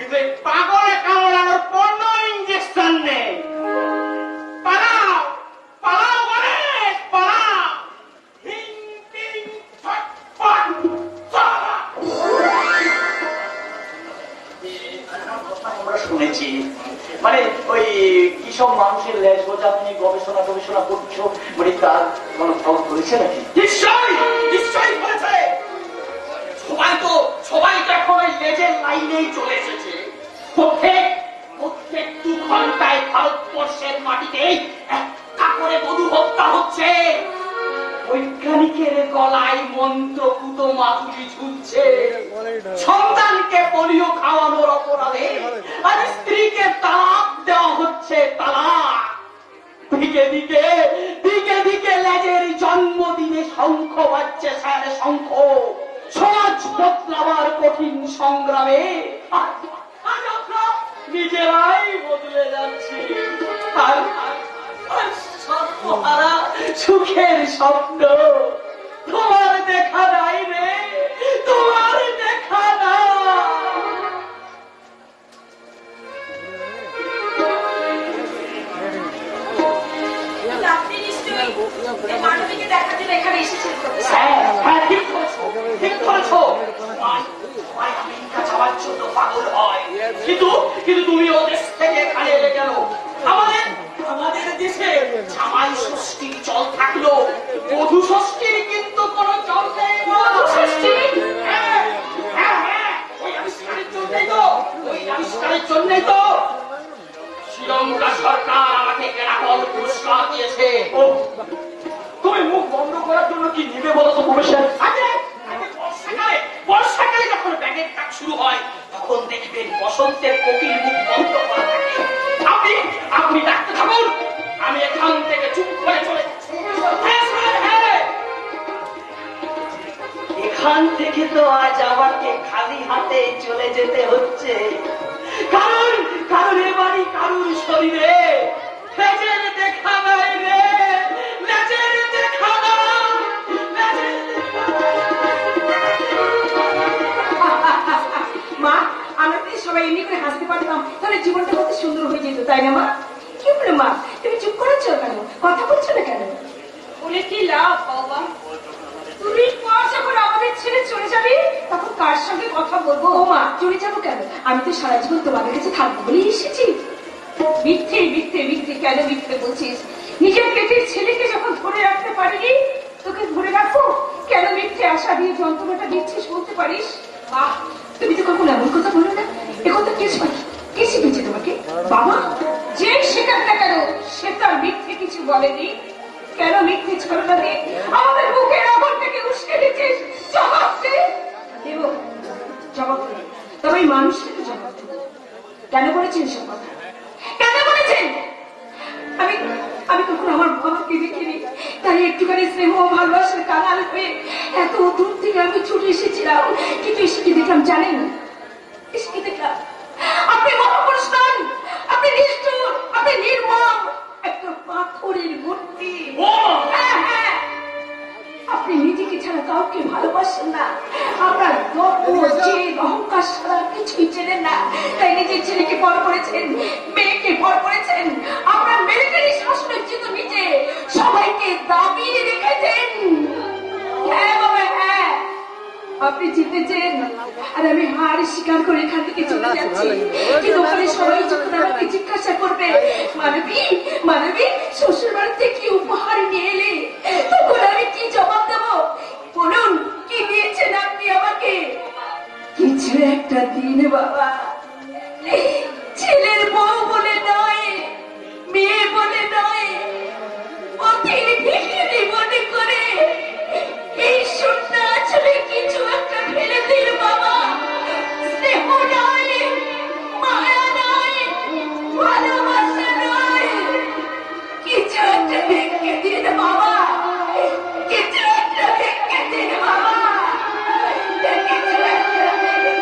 কিন্তু এই পাগলে কামড়ানোর পণ্য ইঞ্জেকশন নেই। পালাও পালাও গণেশ পালাও। হিং টিং ছটপট চলা। আমরা শুনেছি মানে ওই কি সব মানুষের লেজ বোঝা আপনি গবেষণা করছো, মানে তার কোনো ফল করেছে নাকি? নিশ্চয়ই নিশ্চয়ই করেছে। সবাই তো এখন ওই লেজের লাইনেই চলে এসেছে। প্রত্যেক 2 ঘন্টায় ভারতবর্ষের মাটিতে একটা করে বধূ হত্যা হচ্ছে। বৈজ্ঞানিকের গলায় মন্ত্রপুত মাধুরী ঝুলছে। সন্তানকে পোলিও খাওয়ানোর অপরাধে আর স্ত্রীকে তালাক দেওয়া হচ্ছে, তালাক। দিকে দিকে লেজের জন্মদিনে শঙ্খ বাজছে, স্যার শঙ্খ। সমাজ বদলাবার কঠিন সংগ্রামে নিজেরাই বদলে যাচ্ছি। স্বপ্নহারা সুখের স্বপ্ন তোমার দেখা নাই রে, তোমার দেখা নাই। মানবীকে দেখার জন্য এখানে এসেছিল। হ্যাঁ ঠিক করেছো। আমেরিকা যাওয়ার জন্য পাগল হয়, কিন্তু তুমি ও দেশ থেকে এখানে এলে কেন? আমাদের দেশে জামাই ষষ্ঠীর চল থাকলো, বধূ ষষ্ঠীর কিন্তু কোনো চল নেই। ওই আবিষ্কারের জন্যই তো শ্রীলঙ্কা সরকার আমাকে কেরাকল পুরস্কার দিয়েছে। তুমি মুখ বন্ধ করার জন্য কি নিবে বলো তো প্রফেসর? বর্ষাকালে যখন ব্যাগের কাজ শুরু হয় তখন দেখবেন বসন্তের কোকিল মুখ বন্ধ করা থাকে। আপনি ডাকতে থাকুন, আমি এখান থেকে চুপ করে চলে যাচ্ছি। এখান থেকে তো আজ আমাকে খালি হাতে চলে যেতে হচ্ছে, কারণ এবারই কারুর শরীরে লেজের দেখা নাই রে, লেজের দেখা নাই। মা, আমরা তো সবাই এমনি করে হাসতে পারতাম, তাহলে জীবনটা কত সুন্দর হয়ে যেত, তাই না মা? কি বলে মা, তুমি চুপ করেছো কেন? কথা বলছো না কেন? বলে কি লাভ বাবা? তুমি যখন আমাদের ছেড়ে চলে যাবে তখন কার সঙ্গে কথা বলবো? ও মা, চলে যাবো কেন? আমি তো সারা জীবন তোমাদের কাছে থাকবো বলেই এসেছি। মিথ্যে মিথ্যে মিথ্যে কেন মিথ্যে বলছিস? নিজের পেটের ছেলেকে যখন ধরে রাখতে পারিনি, তোকে ধরে রাখবো কেন? মিথ্যে আশা দিয়ে যন্ত্রণাটা দিচ্ছিস বলতে পারিস? বাহ, তুমি তো কখনো এমন কথা বলো না। একথা কে শিখেছে তোমাকে? বাবা যে শেখার না কেন, সে তার মিথ্যে কিছু বলেনি। কেন মিথ্যে ছলনা দিয়ে আমাদের বুকের আগুন থেকে উস্কে দিচ্ছিস? জবাব দে। দেব, জবাব দে। তবে মানুষকে তো জবাব দেব। কেন বলেছেন সব কথা? কেন বলেছেন? আমি কখনো আমার বাবাকে দেখিনি, তাই একটুখানি স্নেহ ভালোবাসার কাঙাল হয়ে এত দূর থেকে আমি ছুটে এসেছিলাম। কিন্তু এসে কি দেখলাম জানেন? এসে কি দেখলাম? আপনি মহাপুরুষ নন, আপনি নিষ্ঠুর, আপনি নির্মম, একটা পাথরের মূর্তি। হ্যাঁ, আপনি নিজেকে ছাড়া কাউকে ভালোবাসেন না। আপনার অহংকার ছাড়া কিছুই চেনেন না, তাই নিজের ছেলেকে পর করেছেন, মেয়েকে পর করেছেন। আপনার মিলিটারি শাসনের জন্য নিজে সবাইকে দাবিয়ে রেখেছেন। হ্যাঁ বাবা, হ্যাঁ, আপনি জিতেছেন আর আমি হার স্বীকার করে এখান থেকে চলে যাচ্ছি। কিন্তু ওখানে সবাই যখন আমাকে জিজ্ঞাসা করবে, মানবী শ্বশুর বাড়িতে কি উপহার নিয়ে এলে, তখন আমি কি জবাব দেব? বলুন, কি দিয়েছেন আপনি আমাকে? কিছু একটা দিন বাবা, ছেলের বউ বলে নয়, মেয়ে বলে নয়, অতির ভিখিরি মনে করে এই শূন্য আঁচলে কিছু একটা ফেলে দিন বাবা। স্নেহ নয়, মায়া নয়, ভালোবাসা নয়, কিছু একটা ভেঙে দিন বাবা, কিছু একটা ভেঙে দিন বাবা, কিছু একটা ভেঙে দিন।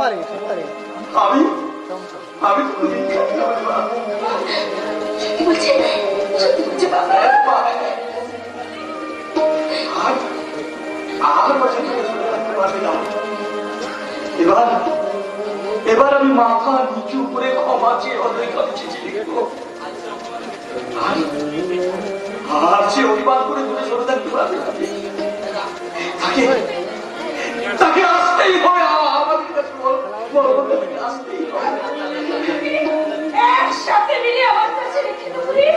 পারি পারি আমি আমি তো ভিক্ষা দিলাম মা। সত্যি বলছে বাবা? আর আর বছর ধরে চলে থাকতে পারবে না। এবার এবার আমি মাথা নিচু করে ক্ষমা চেয়ে অনেক কাছে চিঠি লিখবো। আর সে অভিমান করে দূরে সরে থাকতে পারবে না। তাকে তাকে আসতেই হবে। আমাদের কাছে বড় বড় আসতেই হবে। একসাথে মিলে আমার কাছে রেখে দেবো রে।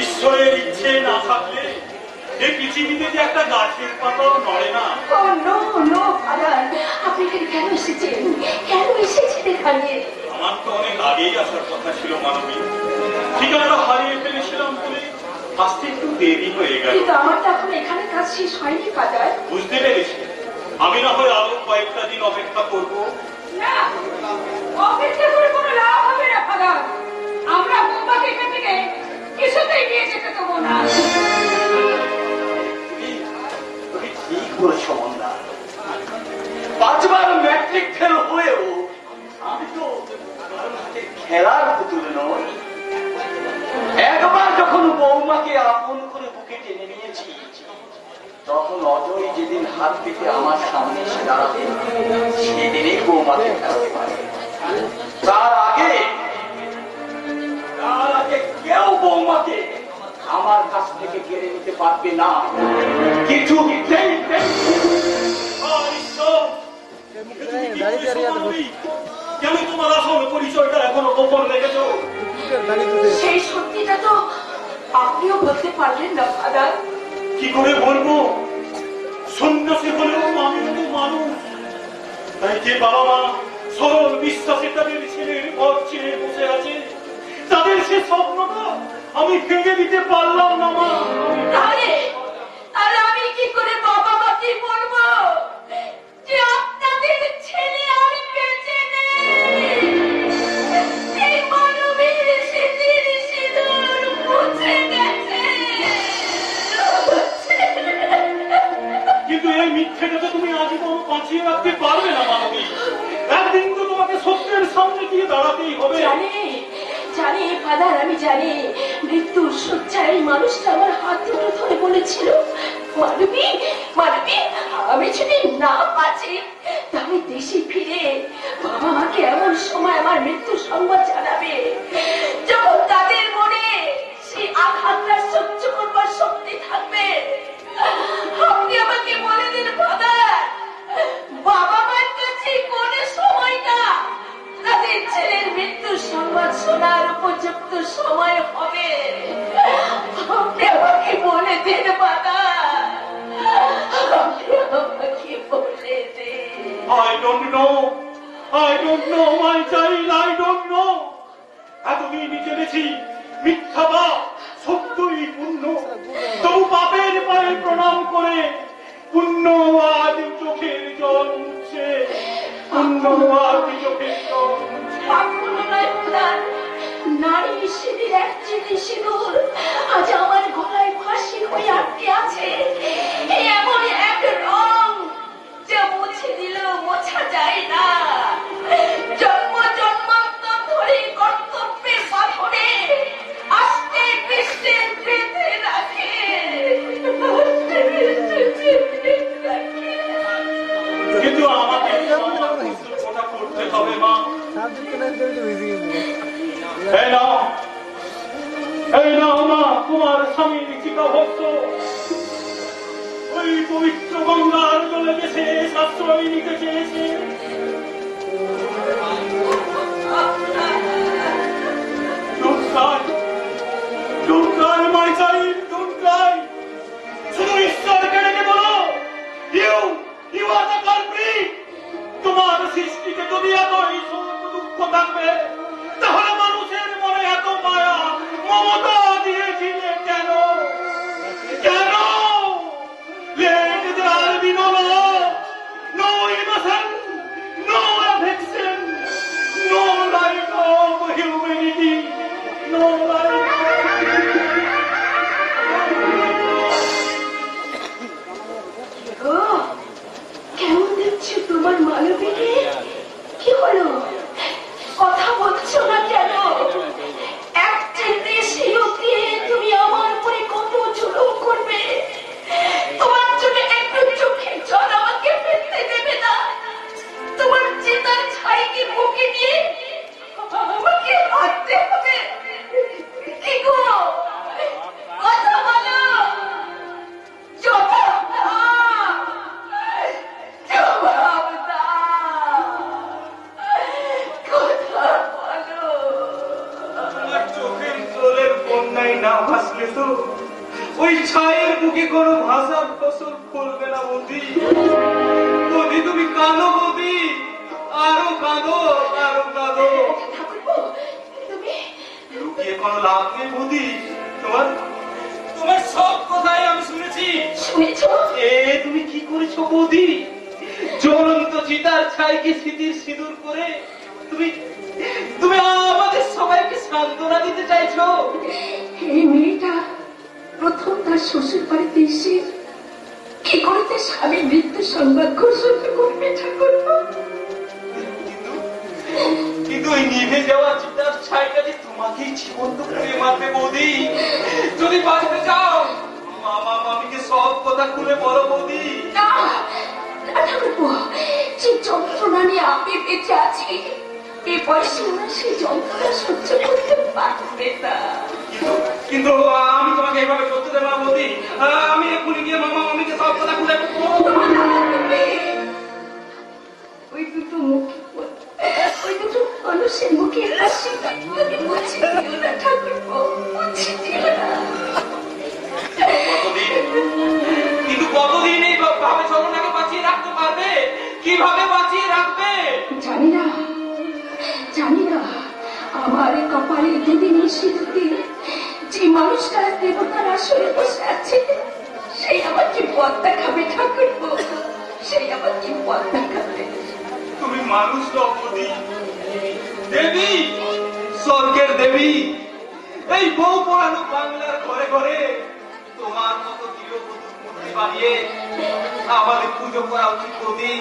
ঈশ্বরের ইচ্ছে না থাকলে এই পৃথিবীতে যে একটা গাছের পাতাও নড়ে না। আপনি কেন এসেছেন? কেন এসেছেন এখানে? আমার তো অনেক আগেই আসার কথা ছিল মানবী, ঠিকানাটা হারিয়ে ফেলেছিলাম বলে আসতে একটু দেরি হয়ে গেল। কিন্তু আমার তো এখন এখানে কাজ শেষ হয়নি ফাদার। বুঝতে পেরেছি, আমি না হয় আরো কয়েকটা দিন অপেক্ষা করব। না, অপেক্ষা করে কোনো লাভ হবে না ফাদার। আমরা বৌমাকে এখান থেকে কিছুতেই নিয়ে যেতে দেবো না। তুমি ঠিক বলেছো মন্দা। 5 বার ম্যাট্রিক ফেল হয়েও আমি তো কারোর হাতে খেলার পুতুল নই। একবার যখন বৌমাকে আপন করে বুকে টেনে নিয়েছি, তখন অজয় যেদিন হাত পেতে আমার সামনে এসে দাঁড়াবে, সেদিনই বৌমাকে ফেরাতে পারে। তার আগে কেউ বৌমাকে আমার কাছ থেকে কেড়ে নিতে পারবে না। কিছু কেন তোমার আসল পরিচয়টা এখনো গোপন রেখেছো? সেই সত্যিটা তো আপনিও বলতে পারলেন না ফাদার। কি করে বলবো? সন্ন্যাসী হলেও আমিও তো মানুষ। তাই যে বাবা মা সরল বিশ্বাসে তাদের ছেলের ঘর ছেড়ে বসে আছে, তাদের সে স্বপ্নটা আমি ভেঙে দিতে পারলাম না মা। তাহলে আমি কি করে বাবা মাকে বলবো যে আপনাদের ছেলে আর বেঁচে নেই? এই মানবীর স্মৃতির সিঁদুর মুছে গেছে। কিন্তু এই মিথ্যেটা তো তুমি আজীবন বাঁচিয়ে রাখতে পারবে না মানবী। একদিন তো তোমাকে সত্যের সামনে গিয়ে দাঁড়াতেই হবে। জানি ফাদার, আমি জানি। মৃত্যুর শয্যায় এই মানুষটা আমার হাত দুটো ধরে বলেছিল, মানবী আমি যদি না বাঁচি তাহলে দেশে ফিরে বাবা মাকে এমন সময় আমার মৃত্যুর সংবাদ জানাবে যখন তাদের মনে সেই আঘাতটা সহ্য করবার শক্তি থাকবে। আপনি আমাকে বলে দিন ফাদার, বাবা মার কাছে কোন সময়টা তাদের ছেলের মৃত্যুর সংবাদ শোনার উপযুক্ত সময় হবে? আপনি আমাকে বলে দিন ফাদার, আপনি আমাকে বলে দিন। I don't know my child, I don't know. এতদিন চলেছি মিথ্যাবাদ সত্যই পুণ্য, তবু পাপের পায়ে প্রণাম করে পুণ্য আজ চোখের জল মুছছে, পুণ্য আজ চোখের জল মুছছে। কখনো নয় ফাদার, নারী সিঁদুর এক চিঠি সিঁদুর আজ আমার গলায় ফাঁসি হয়ে আটকে আছে। এমন এক রং যা মুছে দিলেও মোছা যায় না। জন্ম জন্মান্তর ধরে কর্তব্যের বাঁধনে আস্তে পৃষ্ঠে বেঁধে রাখে। কিন্তু আমাকে কথা করতে হবে মা। এই নাও মা তোমার স্বামীর চিতাভস্ম, ওই পবিত্র গঙ্গার জলে গেছে আশ্রয় নিতে চেয়েছে। Don't cry, my child, don't cry. শুধু ঈশ্বরকে ডেকে বলো, you are the culprit. তোমার সৃষ্টিতে যদি এতই দুঃখ থাকবে, তাহলে মানুষের মনে এত মায়া মমতা দিয়েছিলে কেন? Let there be no love, no innocence, no affection, no light of humanity, no light. না ভাসলে তো ওই ছায়ের বুকে কোনো ভাষার ফসল ফলবে না বৌদি। বৌদি তুমি কাঁদো বৌদি, আরো কাঁদো, আরো কাঁদো। ঠাকুরপো, তুমি লুকিয়ে কোনো লাভ নেই বৌদি। তোমার তোমার সব কথাই আমি শুনেছি। শুনেছো? এ তুমি কি করেছো বৌদি? জ্বলন্ত চিতার ছাইকে স্মৃতির সিঁদুর করে তুমি তুমি আমাদের সবাইকে সান্ত্বনা দিতে চাইছো। এই মেয়েটা প্রথম তার শ্বশুর বাড়িতে এসে কি করে তার স্বামীর মৃত্যু সংবাদ ঘোষণা করবে ঠাকুরপো? কিন্তু ওই নিভে যাওয়া চিতার ছাইটা যে তোমাকেই জীবন্ত করে মারবে বৌদি। যদি বাঁচতে চাও মামা মামিকে সব কথা খুলে বলো বৌদি। না না ঠাকুরপো, যে যন্ত্রণা নিয়ে আমি বেঁচে আছি এই বয়সে ওরা সেই যন্ত্রণা সহ্য করতে পারবে না। কিন্তু আমি তোমাকে এইভাবে করতে দেবো না বৌদি। আমি এক্ষুনি গিয়ে মামা মামিকে সব কথা খুলে ওই দুটো মুখে ওই দুটো মানুষের মুখে হাসি কাটতে মুছে দিও না ঠাকুরপো, মুছে দিও না। কিন্তু কতদিন এই ভাবে চলনাকে বাঁচিয়ে রাখতে পারবে? কিভাবে বাঁচিয়ে রাখবে? জানি না, জানি না। আমার কপালে দুদিনের সিঁদুরে যে মানুষটা দেবতার আসরে বসে আছে সেই আমার কি পথ দেখাবে ঠাকুরপো, সেই আমার কি পথ দেখাবে? তুমি মানুষ নবতী দেবী, স্বর্গের দেবী। এই বউ পড়ানো বাংলার ঘরে ঘরে তোমার মতো গৃহবধূ মূর্তি বানিয়ে আমাদের পুজো করা উচিত বৌদি।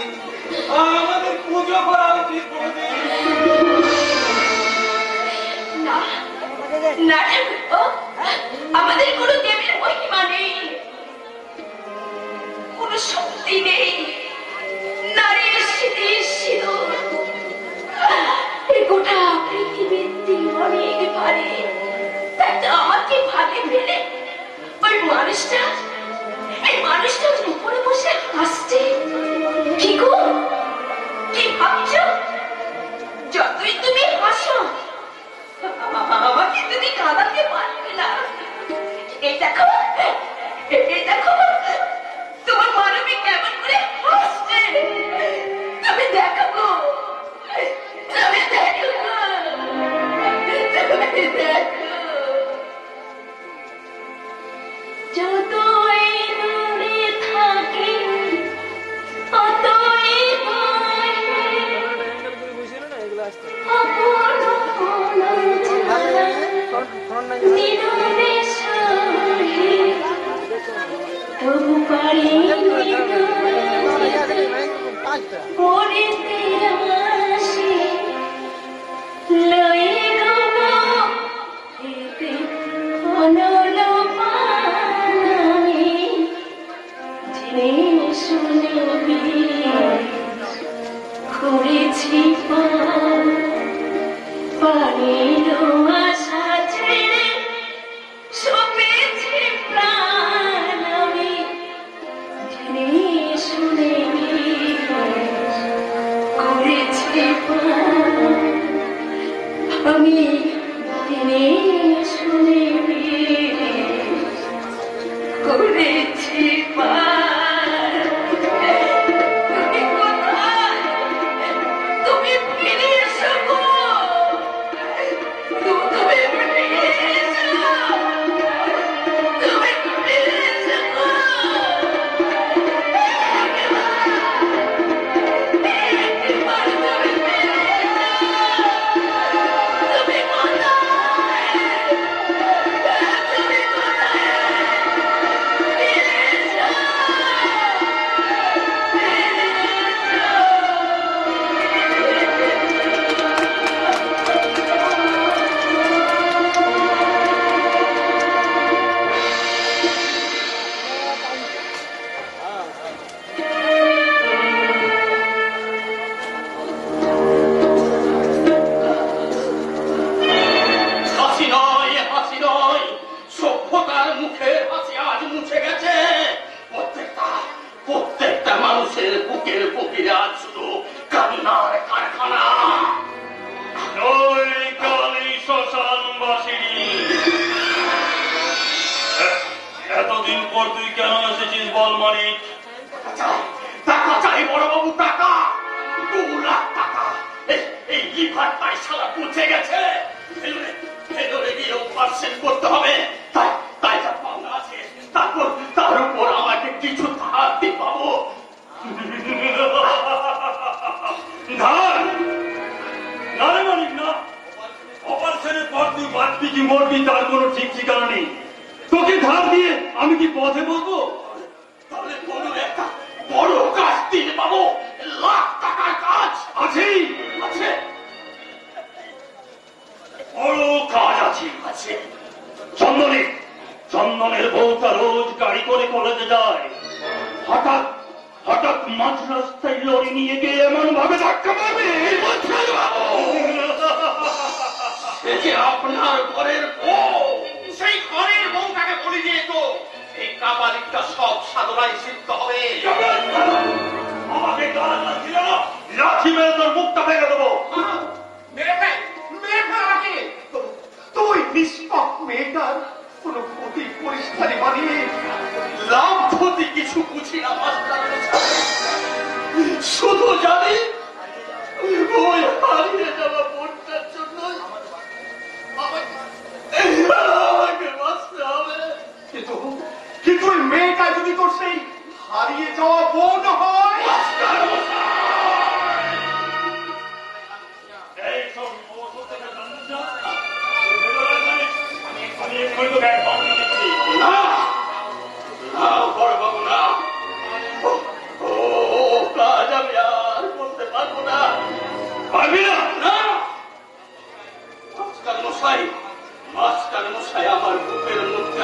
আমাদের পুজো করা উচিত বৌদি। না না ঠাকুরপো, আমাদের কোনো দেবীর মহিমা নেই, কোন শক্তি নেই। নারীর স্মৃতির সিঁদুর এই গোটা পৃথিবীর দিন অনেক ভারী। তাই তো আমাকে ভাগে ফেলে ওই মানুষটা, এই মানুষটা উপরে বসে হাসছে। কি গো, কি ভাবছো? যতই তুমি হাসো আমাকে তুমি কাঁদাতে পারবে না। এই দেখো, এই দেখো তোমার মানবী কেমন করে হাসছে। তুমি দেখো গো, তুমি দেখো গো, তুমি দেখো। যতই দূরে থাকি ততই আপন নিরবে সহি তবু পারি মরিতে আসি লয়ে গো এতে অনল পানি জেনে শুনে করেছি পানির আশা ছেড়ে সপেছি প্রাণ আমি জেনে শুনে করেছি আমি জেনে শুনে করেছি তুমি কোথায়? তুমি ফিরে এসো গো, তুমি ফিরে এসো, তুমি ফিরে এসো গো। একবার তুমি ফিরে এসো, তুমি কোথায়? তুমি কোথায়? ফিরে এসো, হাসি নয়, সভ্যতার মুখের হাসি আজ মুছে গেছে। প্রত্যেকটা মানুষের বুকের বুকের আজ শুধু কান্নার কারখানা। ওই কালী শ্মশানবাসিনী পর তুই কেন এসেছিস বল মানিক? টাকা চাই বড়বাবু, টাকা 2 লাখ টাকা। এই লিভারটাই শালা পচে গেছে, ভেতরে গিয়ে অপারেশন করতে হবে। তাই তাই যা পাওনা আছে তার উপর আমাকে কিছু ধার দিতে পাবো। ধার না রে মানিক না, অপারেশনের পর তুই বাঁচবি কি মরবি তার কোনো ঠিক ঠিকানা নেই। তোকে ধার দিয়ে আমি কি পথে বসবো? তাহলে কোনো একটা বড় কাজ দিতে পাবো, লাখ টাকার কাজ আছেই, আছে। বড় কাজ আছে। আছে চন্দনের বউটা রোজ গাড়ি করে কলেজে যায়। হঠাৎ হঠাৎ মাঝ রাস্তায় লরি নিয়ে গিয়ে এমন ভাবে ধাক্কা মারবে, সে যে আপনার ঘরের বউ, সেই ঘরের বউটাকে বলি দিয়ে তো এই কাবালিকটা সব সাধনায় সিদ্ধ হবে। আমাকে গালাগাল দিল না, লাঠি মেরে তোর মুখটা ভেঙে দেবো। মেরে ফেল আমাকে। তুই নিষ্পাপ মেয়েটার কোন ক্ষতি করিস না রে বানিয়ে। লাভ ক্ষতি কিছু বুঝি না মাস্টার মশাই। শুধু জানি ওই হারিয়ে যাওয়া বোনটার জন্য আমাকে বাঁচতে হবে। কিন্তু ওই মেয়েটা যদি তোর সেই হারিয়ে যাওয়া বোন হয়, এই শোন, ও তোকে জানিস না? আমি এক্ষুনি তো ব্যাগ বন্ধ দিচ্ছি। না না বড়বাবু না, ও কাজ আমি আর করতে পারবো না। পারবি না? না মাস্টার মশাই আমার বুকের মধ্যে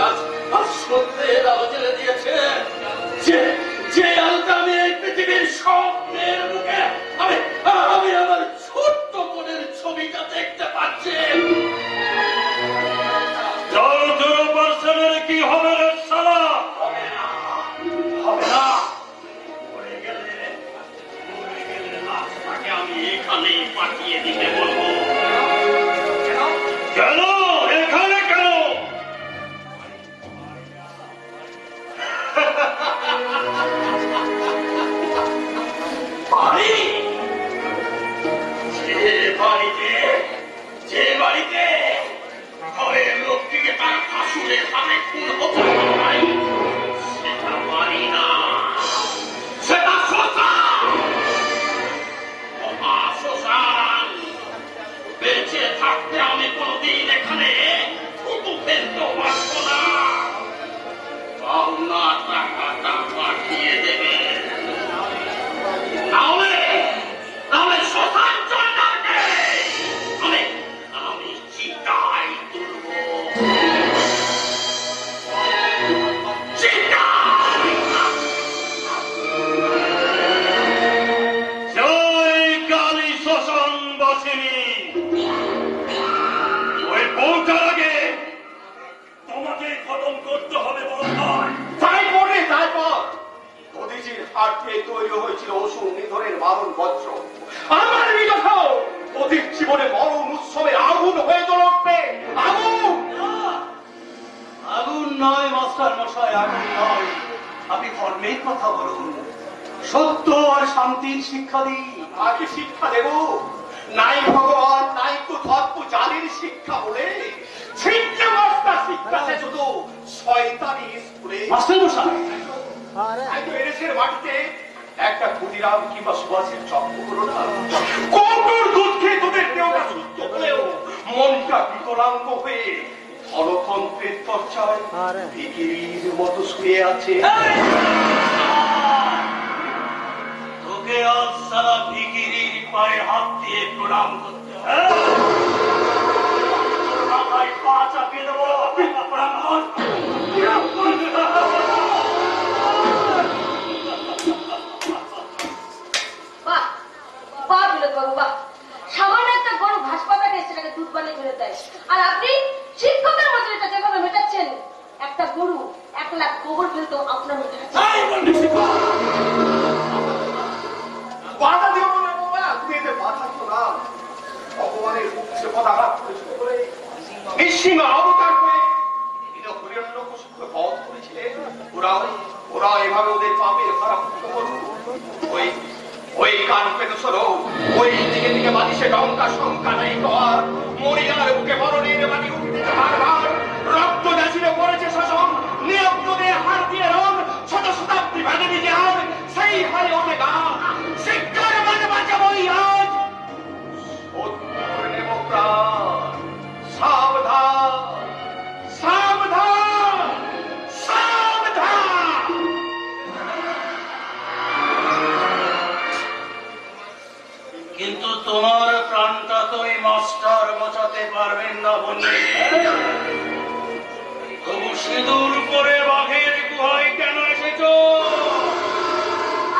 আজ সত্যের আলো জ্বেলে দিয়েছে। যে আলোটা আমি এই পৃথিবীর সব মেয়ের মুখে আমি আমার ছোট্ট বোনের ছবিটা দেখতে পাচ্ছি। তোর অপারেশনের কি হবে রে শালা? হবে না মরে গেলে লাশটাকে আমি এখানেই পাঠিয়ে দিতে বলবো। কেন এখানে কেন? বাড়ি, যে বাড়িতে ঘরের লোকটিকে তার শাশুড়ের হাতে খুন হতে হয়, সেটা বাড়ি না, সেটা শ্মশান। মহাশ্মশান। বেঁচে থাকতে আমি কোনদিন এখানে থুতু ফেলতে পারবো না। পাওনা টাকাটা পাঠিয়ে দেবে, নাহলে শ্মশান চলে যাবে। আমি চিতায় তুলবো, জয় কালী শ্মশান বাসিনী। ওই বউটার আগে তোমাকে খতম করতে হবে বড় ভাই। তারপর মোদীজির হাত থেকে তৈরি হয়েছিল অসুর নিধনের মারণ বজ্র। আমার বিগত অতীত জীবনে মরণ উৎসবের আগুন হয়ে জ্বলবে। আগুন নয় মাস্টার মশাই, আগুন নয়। আপনি ধর্মের কথা বলুন, সত্য আর শান্তির শিক্ষা দিই। আগে শিক্ষা দেব, নাই ভগবান নাই তো ধর্ম জাতির শিক্ষা বলে ছিন্ন মস্তা শিক্ষাতে শুধু শয়তানি স্কুলে। মাস্টার মশাই, এদেশের মাটিতে একটা ক্ষুদিরাম কিংবা সুভাষের জন্ম হলো না। কঠোর দুধ খেয়ে তোদের দেহটা সুস্থ হলেও মনটা বিকলাঙ্গ হয়ে গণতন্ত্রের চর্চায় ভিখিরির মতো শুয়ে আছে। তোকে আজ সারা ভিখিরির পায়ে হাত দিয়ে প্রণাম করতে হবে। মাথায় পা চাপিয়ে দেবো, প্রণাম কর। বাহ বাহ বিনোদ বাবু বাহ, সামান্য একটা গরু ঘাস পাতা খেয়ে সেটাকে দুধ বানিয়ে ফেলে দেয়, আর আপনি শিক্ষকের মজুরিটা যেভাবে মেটাচ্ছেন, একটা গরু 1 লাখ গোবর ফেলতেও আপনার মেটাচ্ছে। বাধা দিও না বাবা, তুমি এতে বাধা দিও না। ভগবানের উচ্চে পদাঘাত করেছিল বলে নিঃসীম অবতার হয়ে হরিয়াণ্য বধ করে বলেছিলেন ওরা ওরা এভাবে ওদের পাপের ভাড়া মুক্ত করুন। ওই ওই কান পেতে শোনো, ওই দিকে দিকে বালিশে ডঙ্কা শঙ্কা নেই কর, মরিয়ার বুকে বরণের বাড়ি উঠতেছে বারবার, রক্ত যাচিরে পড়েছে শোষণ, নিয়োগ দিয়ে হার দিয়ে রং, শত শতাব্দী বাজে যান সেই হারে ওমেগা শিক্ষার মানে বাঁচাবই আজ। নেব প্রাণ, সাবধান সাবধান সাবধান। কিন্তু তোমার প্রাণটা তো এই মাস্টার বাঁচাতে পারবেন না বললে। তবু সিঁদুর পরে বাঘের গুহায় কেন এসেছো?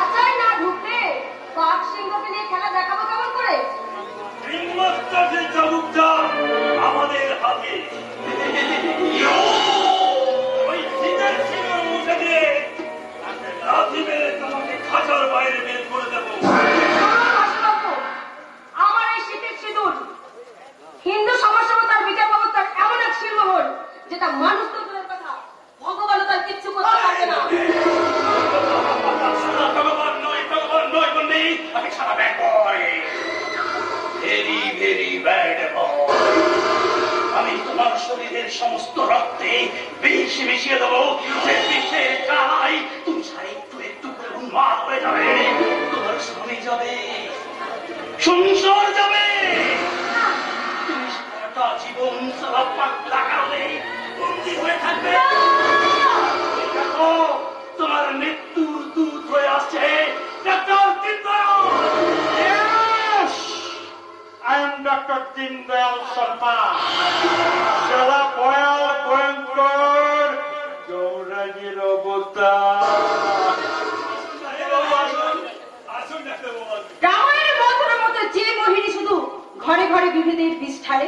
আচ্ছা না ঢুকতে বাঘ সিংহকে নিয়ে খেলা দেখাবো কেমন করে? রিংমাস্টারের চাবুকটা আমাদের হাতে। ওই সিঁদুর সিঁদুর মুছে দিয়ে লাথি মেরে তোমাকে খাঁচার বাইরে বের করে দেবো। আমার এই শীতের সিঁদুর হিন্দু সমাজসভা বিচার ব্যবস্থার এমন এক সিংহল যেটা মানুষ তো দূরের কথা ভগবানও তার কিচ্ছু করতে পারবে না। ভগবান নয় বললি আমি সারা ব্যাগ বয়, ভেরি ভেরি ব্যাড বয়। আমি তোমার শরীরের সমস্ত রক্তে বিষ মিশিয়ে দেবো, যে বিষে চাই তুমি একটু একটু করে উন্মাদ হয়ে যাবে, তোমার স্বামী যাবে, সংসার যাবে, তুমি সারাটা জীবন সারা পাতলা কারণে বন্দী হয়ে থাকবে। দেখো তোমার মৃত্যুর দূত হয়ে আসছে doctor Deendayal. I am Dr. Dindayal Sharma. Shala Boyal Goentor, Gauraji Robota. রামায়ণের বন্ধুর মতো যে মোহিনী শুধু ঘরে ঘরে বিভেদের বিষ ঢালে।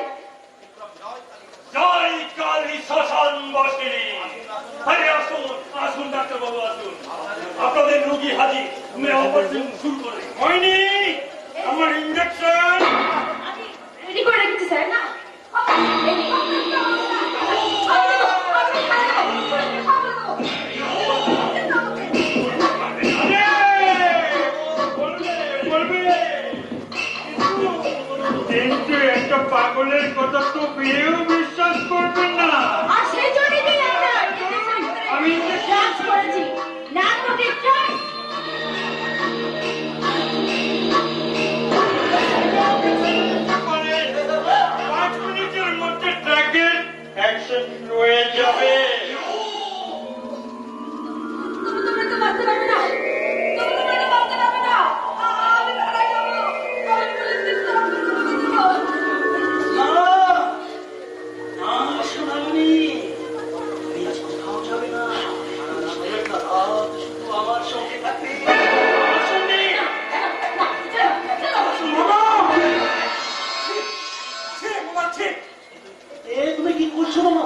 জয় কালী শ্মশান বাসিনী। আরে আসুন আসুন ডাক্তার বাবু আসুন, আপনাদের রোগী হাজির। তুমি অপারেশন শুরু করে। হয়নি আমার ইঞ্জেকশন রেডি করে রেখেছি স্যার না? কিন্তু একটা পাগলের কথা তো পেয়েও বিশ্বাস করবেন না। আর সেই জন্যই তো আমি ডান্স করেছি নার্কোটিক ড্রাগস। 5 মিনিটের মধ্যে ট্রাকের অ্যাকশন হয়ে যাবে। তুমি তো বাঁচতে পারবে না, তুমি তো বাঁচতে পারবে না। আমি মারা যাবো, আমি পুলিশকে সব করে দেবো। শোনামনি তুমি আজ কোথাও যাবে না, সারাটা রাত শুধু আমার সঙ্গে থাকবে। তুমি কি করছো মামা?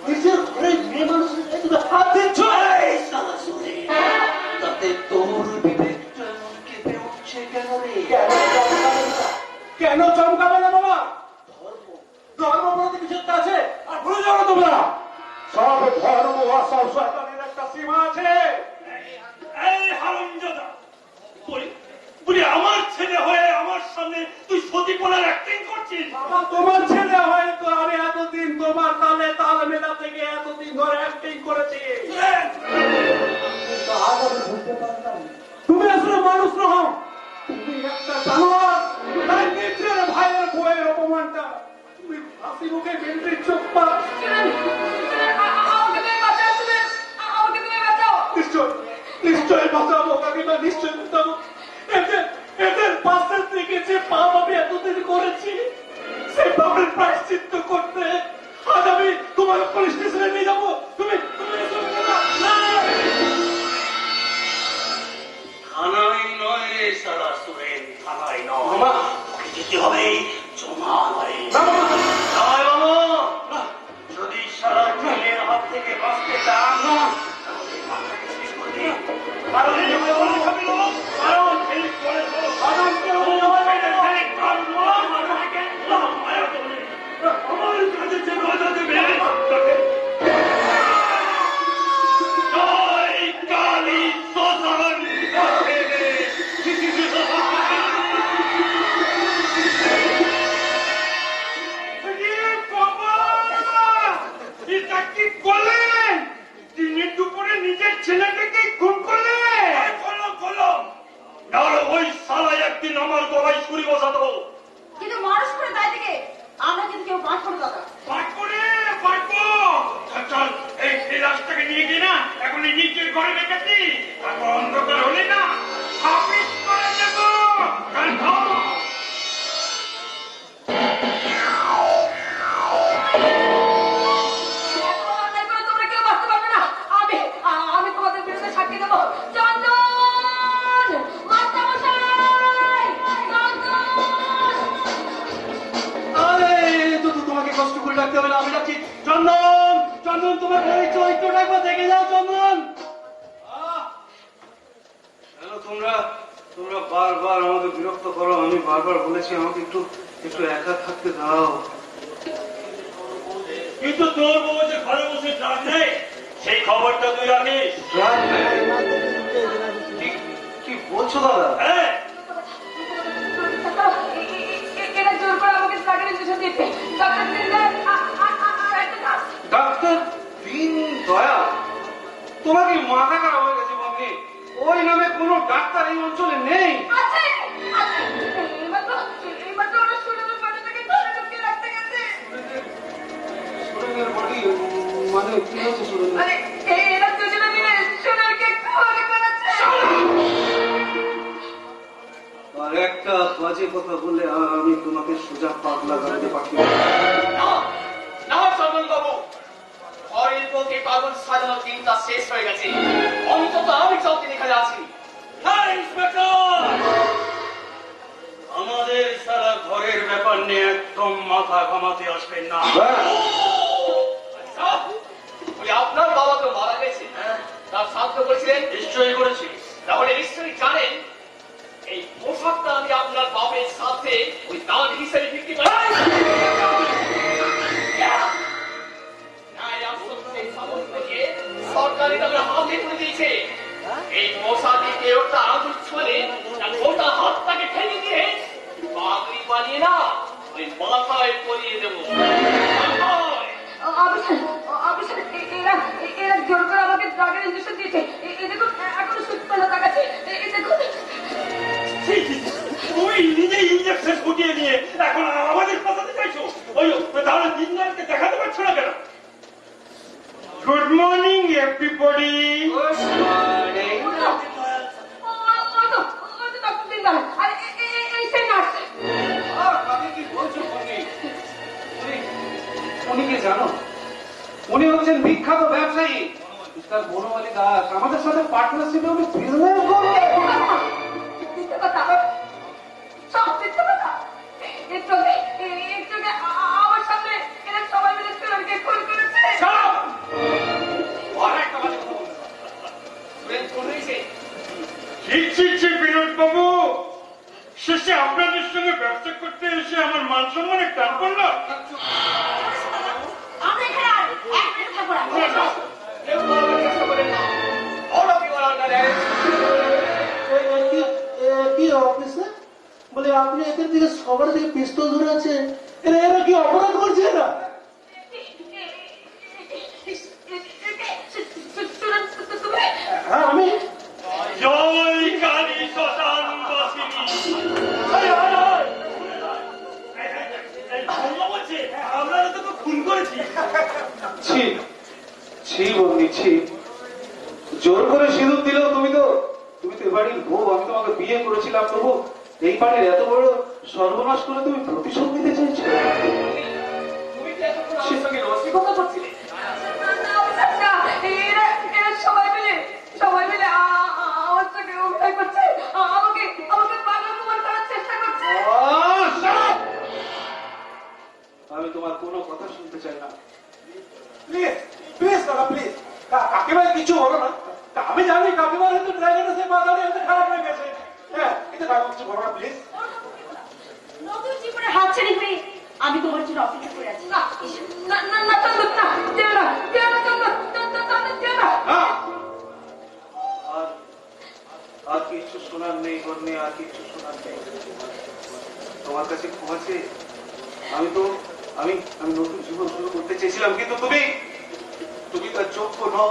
নিজের ঘরে মেয়ে মানুষের তুমি হাত দিচ্ছ। তাতে তোর বিবেকটা কেঁপে উঠছে কেন রে? কেন চমকাবে না বাবা? ধর্ম বলতে কিছু একটা আছে, আর ভুলে যাও না তোমরা। সব ধর্ম আর সব শয়তানের একটা সীমা আছে। এই হারামজাদা, বলি আমার ছেলে হয়ে আমার সামনে তুই সতীপনার অ্যাক্টিং করছিস? বাবা তোমার ছেলে হয়তো আমি এতদিন তোমার তালে তাল মেলা থেকে এতদিন ধরে অ্যাক্টিং করেছি। তুমি আসলে মানুষ নও, তুমি একটা জানোয়ার। তাই নিজের ভাইয়ের বইয়ের অপমানটা তুমি হাসি মুখে বেন্দ্রির চোখ পা। আমাকে তুমি বাঁচাও, আমাকে তুমি বাঁচাও। নিশ্চয় নিশ্চয় বাঁচাবো কাকিমা, নিশ্চয় বাঁচাবো। এদের পাশের থেকে যে পাপ আমি এতদিন করেছি সেই পাপের প্রায়শ্চিত্ত করতে আজ আমি তোমাকে পুলিশ স্টেশনে নিয়ে যাবো। তুমি থানায় নয় রে সারা সুরেন, থানায় নয়, ওকে যেতে হবে জমা করে। যদি সারা জেলের হাত থেকে বাঁচতে চান তাহলে মাথাকে শেষ করবে। কারণ আমার কাছে যে কথা দেবে তাকে একবার দেখে যাও চন্দন। কেন তোমরা তোমরা বারবার আমাকে বিরক্ত করো? আমি বারবার বলেছি আমাকে একটু একটু একা থাকতে দাও। কিন্তু তোর বউ যে ঘরে বসে ড্রাগ নেই সেই খবরটা তুই রাখিস। রাগ নেই? কি বলছো দাদা? হ্যাঁ, এরা জোর করে আমাকে ড্রাগের ইঞ্জেকশন দিয়েছে। ডক্টর দিলদার আর একটা নার্স। ডাক্তার দিন দয়া, তোমার কি মাথা খারাপ হয়ে গেছে বন্ধু? ওই নামে কোনো ডাক্তার এই অঞ্চলে নেই। আছে আছে, এবার তো ওরা সুরেন্দ্র বাড়িটাকে ধরে ঢুকিয়ে রাখতে গেছে। সুরেন্দ্রের বডি মানে কি হচ্ছে সুরেন্দ্র? আরে এরা দুজনে মিলে সোনারকে খাওয়ানো করাচ্ছে। আর একটা বাজে কথা বললে আমি তোমাকে সোজা পাগলা গাড়িতে পাঠিয়ে না না চন্দন বাবু, ঘরের পথে পাগল সাজানো চিন্তা শেষ হয়ে গেছে। অন্তত আমি চলতে এখানে আছি। হ্যাঁ ইন্সপেক্টর, আমাদের সারা ঘরের ব্যাপার নিয়ে একদম মাথা ঘামাতে আসবেন না। আচ্ছা, বলি আপনার বাবা তো মারা গেছে, তার শ্রাদ্ধ করেছিলেন? নিশ্চয়ই করেছি। তাহলে নিশ্চয়ই জানেন এই পোশাকটা আমি আপনার বাপের সাথে ওই দান হিসেবে বিক্রি করি। সরকারি তাদের হাতে তুলে দিয়েছে। এই পোশাকে কেউ একটা আঙুল ছুঁয়ে তার গোটা হাতটাকে ঠেলে দিয়ে পাগড়ি বানিয়ে না ওই মাথায় পরিয়ে দেবো। অফিসার এরা জোর করে আমাকে ড্রাগের ইঞ্জেকশন দিয়েছে। এই দেখুন এখনো সুস্থ না তাকাচ্ছে। এই দেখুন তুমি নিজেই ইঞ্জেকশন ফুটিয়ে নিয়ে এখন আমাদের পাঠাতে চাইছো? ওই তাহলে দিনদারকে দেখাতে পারছো না কেন? Good morning everybody. ওই তো ডক্টর দিলদার আর এই সেই নার্স। কাকে কি বলছো তুমি? উনি কি জানো? উনি হচ্ছেন বিখ্যাত ব্যবসায়ী মিস্টার বনমালী দাস। আমাদের সাথে পার্টনারশিপে উনি বিজনেস করবে। মিথ্যে কথা, সব মিথ্যে কথা। একটু আমার সামনে এরা সবাই মিলে সোনারকে খুন করেছে। আর একটা বাজে কথা বলতে সুরেন খুন হয়েছে। ছি বিনোদ বাবু, শেষে আপনাদের সঙ্গে ব্যবসা করতে এসে আমার মান সম্মানে টান পড়লো। আমরা এখানে আর এক মিনিট থাকবো না। কেউ বলার চেষ্টা করেন না। All of you are under arrest. কি অফিসার বলে আপনি এদের দিকে সবার দিকে পিস্তল ধরে আছে? এরা কি অপরাধ করছে? না হ্যাঁ আমি জয় কালী শ্মশান বাসিনী। বলছে আপনারা তো খুন করেছি। ছি ছি বন্দি ছি, জোর করে সিঁদুর দিলেও তুমি তো এ বাড়ির বউ। আমি তোমাকে বিয়ে করেছিলাম, তবু এই বাড়ির এত বড় সর্বনাশ করে তুমি প্রতিশোধ নিতে চাইছো? তুমি কি এতক্ষণ আমার সঙ্গে রসিকতা করছিলে? এরা সবাই মিলে আমার সঙ্গে অভিনয় করছে। আমাকে পাগল প্রমাণ করার চেষ্টা করছে। আমি তোমার কোনো কথা শুনতে চাই না। প্লিজ প্লিজ দাদা প্লিজ, কাকিমার কিছু হলো না। আমি জানি কাকিমার হয়তো ড্রাইভার সে পা দাঁড়িয়ে হয়তো খারাপ হয়ে গেছে। হ্যাঁ কিন্তু কাকিমা কিছু করো না প্লিজ। নতুন জীবনে হাতছানি হয়ে আমি তোমার জন্য অপেক্ষা করে আছি। না না না না চন্দন না, যেও না চন্দন, যেও না। আর কিছু শোনার নেই কর্মে, আর কিছু শোনার নেই। তোমার কাছে পৌঁছে আমি নতুন জীবন শুরু করতে চেয়েছিলাম, কিন্তু তুমি তার যোগ্য নও।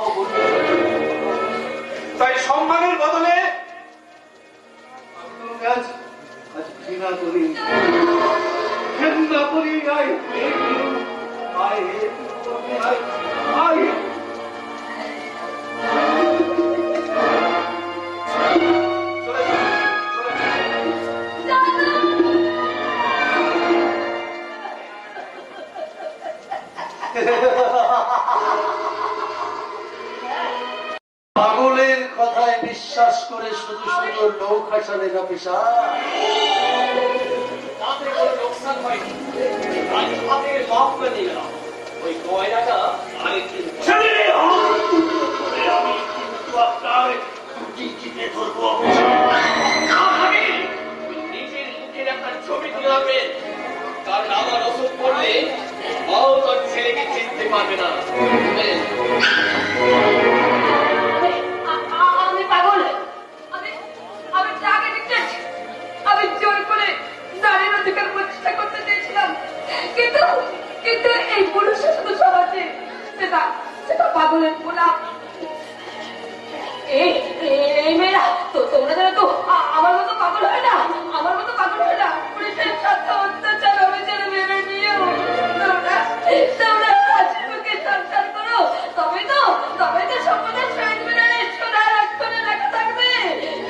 তাই সম্মানের বদলে আমি তোমাকে আজ ঘৃণা করি। I hate you. পাগলের কথায় বিশ্বাস করে শুধু নৌকা চলে না পেশা। তাতে কোনো লোকসান হয়নি। আজ হাতের মাপ করে নিয়ে গেলাম। ওই গয়নাটা আরেকদিন ছেড়ে পাগলের গোলাপ। এই মেয়েরা তো তোমরা যেন তো আমার মতো পাগল হয় না, আমার মতো পাগল হয় না। পুলিশের সাথে অত্যাচার হবে যেন ভেবে নিও। তোমরা হাসি মুখে সংসার করো, তবে তো সম্পদের শহীদ মিনারে সোনার অক্ষরে লেখা থাকবে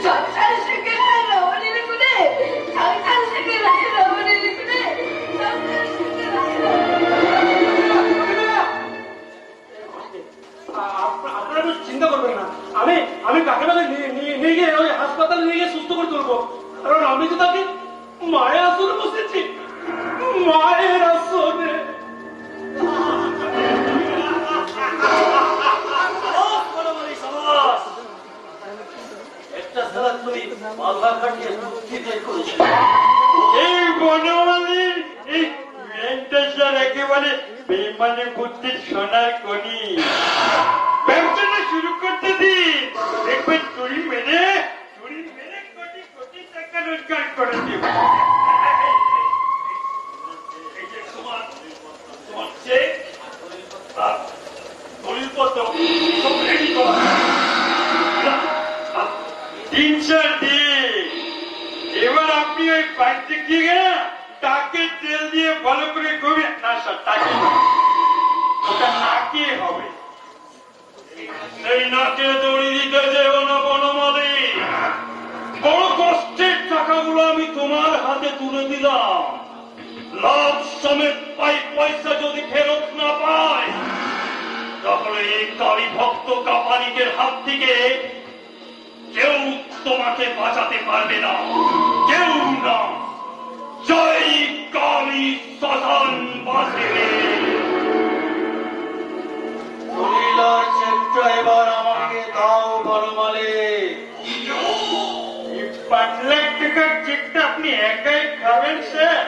সংসার শিখেছে রমণীর গুণে, সংসার শিখেছে রমণীর গুণে, সংসার আপনারা তো চিন্তা করবেন না, আমি কাকিমাকে নিয়ে গিয়ে ওই হাসপাতালে নিয়ে গিয়ে সুস্থ করে তুলবো। কারণ আমি তো তাকে মায়ের আসনে বসেছি, মায়ের আসনে। একটা সালা তুমি মাথা খাটিয়ে বুদ্ধি বের করেছো। এই বনমালীর এই মেন্টাসার একেবারে বেইমানের বুদ্ধির সোনার কনি। ব্যবসাটা শুরু করতে দিন, দেখবেন চুরি মেরে কোটি কোটি টাকা রোজগার করে দেব। এই যে তোমার চেক আর দলিলপত্র সব রেডি করা। 3-4 দিন। এবার আপনি ওই বাড়িতে গিয়ে তাকে তেল দিয়ে ভালো করে ঘুমিয়ে, না স্যার তাকে না, ওটা নাকে হবে। এই নাকে দড়ি দিতে যেও না বনমালী। বড় কষ্টের টাকাগুলো আমি তোমার হাতে তুলে দিলাম, লাভ সমেত পয়সা যদি ফেরত না পায় তাহলে এই কালী ভক্ত কাপালিকের হাত থেকে কেউ তোমাকে বাঁচাতে পারবে না, কেউ না। জয় কালী শ্মশান বাসিনী। দলিলার চেকটা এবার আমাকে দাও বনমালী। এই 5 লাখ টাকার চেকটা আপনি একাই খাবেন স্যার?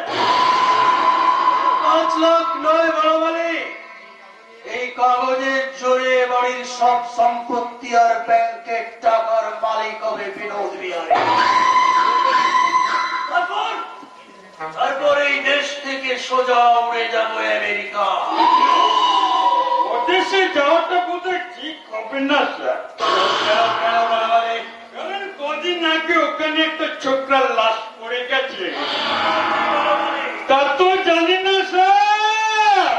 5 লাখ নয় বনমালী, এই কাগজের জোরে বাড়ির সব সম্পত্তি আর ব্যাংকের টাকার মালিক হবে বিনোদ বিহারী। তারপর এই দেশ থেকে সোজা উড়ে যাবো আমেরিকা। ওদেশে যাওয়াটা বোধহয় ঠিক হবে না স্যার। কেন বনমালী? কারণ কদিন আগে ওখানে একটা ছোকরার লাশ পড়ে গেছে। তা তো জানি না স্যার।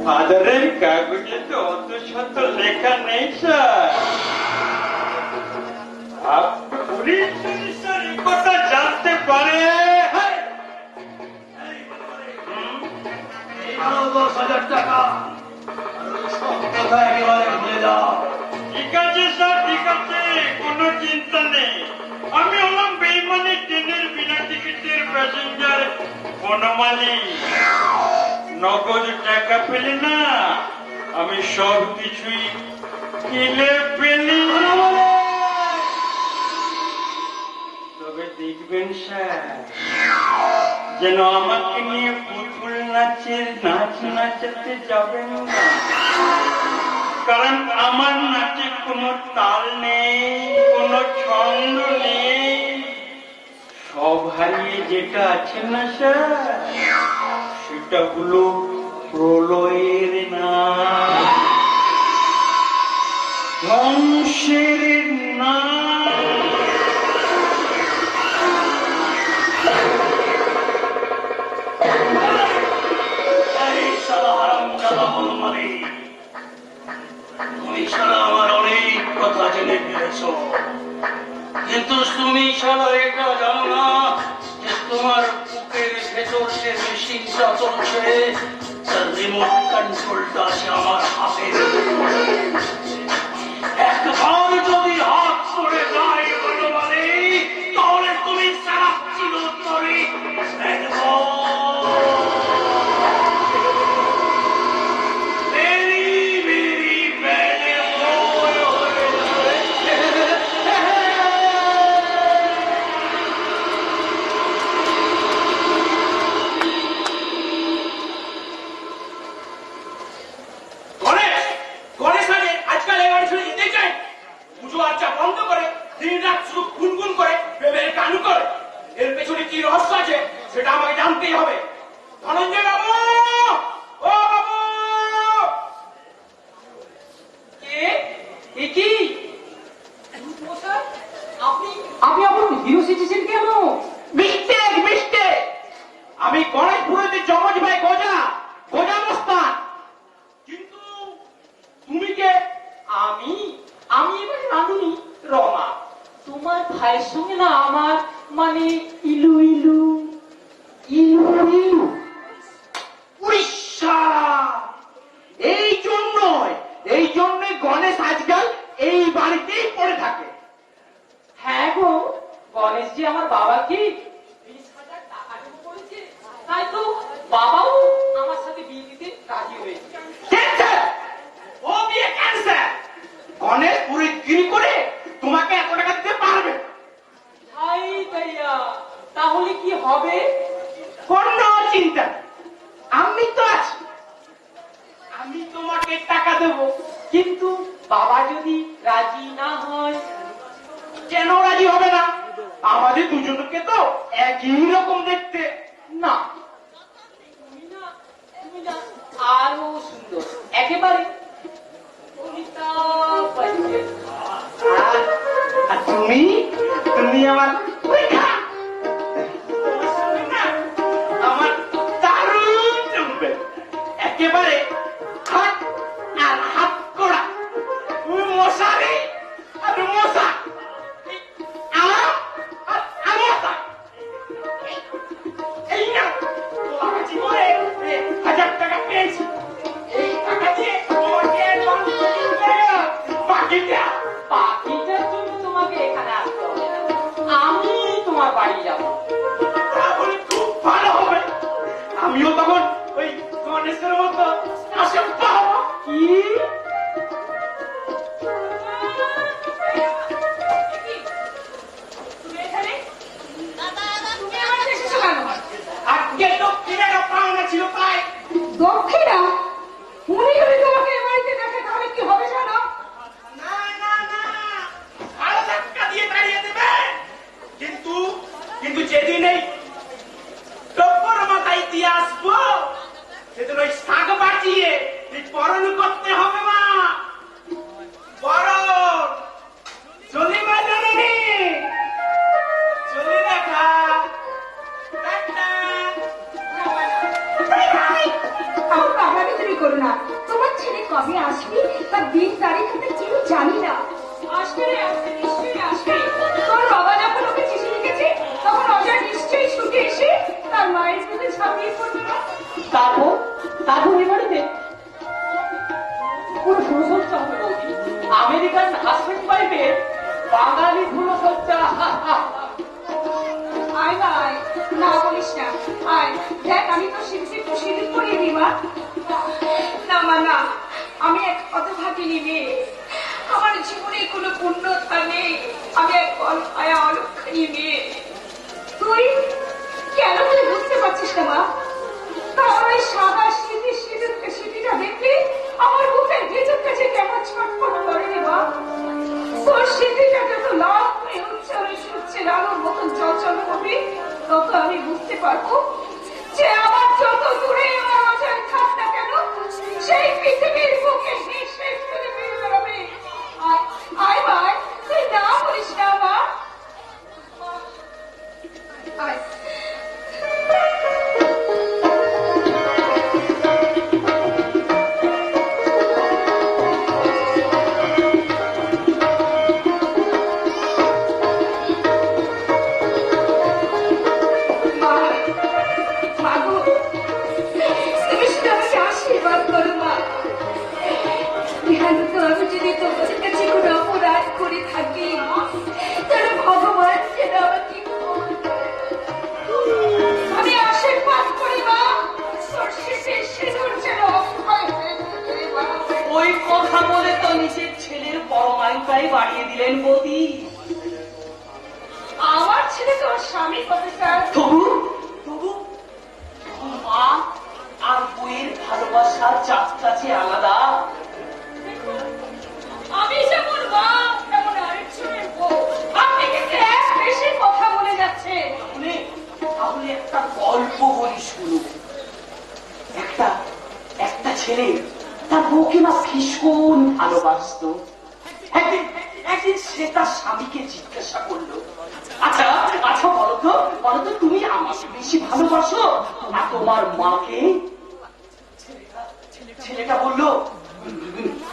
ফাদারের কাগজে তো অত শত লেখা নেই স্যার। পুলিশ স্যার এই কথা জানতে পারে। এই আরো 10,000 টাকা সব কথা একেবারে ভুলে যাও। ঠিক আছে স্যার, ঠিক আছে, কোনো চিন্তা নেই। আমি হলাম বেইমানি ট্রেনের বিনা টিকিটের প্যাসেঞ্জার বনমালী। নগদ টাকা পেলে না আমি সব কিছুই কিনে ফেলি। তবে দেখবেন স্যার, যেন আমাকে নিয়ে পুতুল নাচের নাচ নাচাতে যাবেন না। কারণ আমার নাচে কোনো তাল নেই, কোনো ছন্দ নেই। সব হারিয়ে যেটা আছে না স্যার, সেটা হলো প্রলয়ের নাম, ধ্বংসের নাম। এই শালা হারামজাদা বনমালী, তুমি শালা আমার অনেক কথা জেনে ফেলেছ, কিন্তু তুমি শালা এটা জানো না যে তোমার বুকের ভেতর যে মেশিনটা চলছে তার রিমোট কন্ট্রোলটা আছে আমার হাতের। একবার যদি হাত পড়ে যায় বনমালী, তাহলে তুমি সারা চিরতরে দেবো, কিন্তু বাবা যদি রাজি না হয়? কেন রাজি হবে না? আমাদের দুজনকে তো একই রকম দেখতে। না, তুমি না আরো সুন্দর, একেবারে অমিতাভ বচ্চন। আর তুমি তুমি আমার রেখা। তোমার সঙ্গে না আমার দারুণ জমবে, একেবারে হাত আর হাত করা, মশারি আর মশা, এই না আমার জীবনে 1000 টাকা পেয়েছি, এই টাকা দিয়ে তোমাকে বাকিটার জন্য তোমাকে এখানে আসতে হবে না, আমি তোমার বাড়ি যাবো। তাহলে খুব ভালো হবে, আমিও তখন ওই গণেশের মতো আসে পাবো। কি আজকে দক্ষিণের পাওনা ছিল তাই। দক্ষিণা উনি যদি তোমাকে এ বাড়িতে দেখে তাহলে কি হবে জানো? না না না, ভালো ধাক্কা দিয়ে তাড়িয়ে দেবে। কিন্তু কিন্তু যেদিন এই টপ্পর মাথায় দিয়ে আসবো, সেদিন ওই শাক বাঁচিয়ে বরণ করতে হবে। মা বরণ চলি, মা জননী চলি, দেখা আমার বাবাকে তুমি করো না। তোমার ছেলে কবে আসবে তার দিন তারিখ আমি কেউ জানি না। আসবে রে, আসবে, নিশ্চয়ই আসবে। তোর বাবা যখন ওকে চিঠি লিখেছে তখন অজয় নিশ্চয়ই ছুটে এসে তার মায়ের সাথে ঝাঁপিয়ে পড়বে না। তারপর তারপর এ বাড়িতে পুরো ফুলসজ্জা হবে বৌদি, আমেরিকান হাজবেন্ড ওয়াইফের বাঙালি ফুলসজ্জা। আয় ভাই, না বলিস না। আয় দেখ, আমি তো একটু সিঁদুর পরিয়ে দিবা। না মা না, আমি এক হতভাগিনী মেয়ে, আমার জীবনে কোনো পূর্ণতা নেই, আমি এক অল্পায়া অলক্ষণী মেয়ে। তুই কেন তুই বুঝতে পারছিস না মা? আমার ওই সাদা স্মৃতিটা দেখলে আমার বুকের ভেতর কাছে কেমন ছটফট করে রে মা। তোর স্মৃতিটা যত লাভ হয়ে উঠছে ওই সূর্যের আলোর মতন চঞ্চল হবে, তত আমি বুঝতে পারবো যে আমার যত দূরে আমার অজয় থাক না কেন, সেই পৃথিবীর বুকে শেষ করে ফিরে বেড়াবে। আয় ভাই, তুই না বলিস না মা। আয় ওই কথা বলে তো নিজের ছেলের পরমায়ুটাই বাড়িয়ে দিলেন বৌদি। আমার ছেলে তো স্বামী প্রফেসর। তবু তবু মা আর বইয়ের ভালোবাসার যাত্রা যে আলাদা। আমি যেমন মা তেমন আরেকজনের বউ। আপনি কিন্তু এক বেশি কথা বলে যাচ্ছে। তাহলে একটা গল্প বলি শুরু। একটা ছেলে তার বউকে না ভীষণ ভালোবাসত। একদিন সে তার স্বামীকে জিজ্ঞাসা করলো, আচ্ছা আচ্ছা বলতো তুমি আমাকে বেশি ভালোবাসো না তোমার মাকে? ছেলেটা বলল,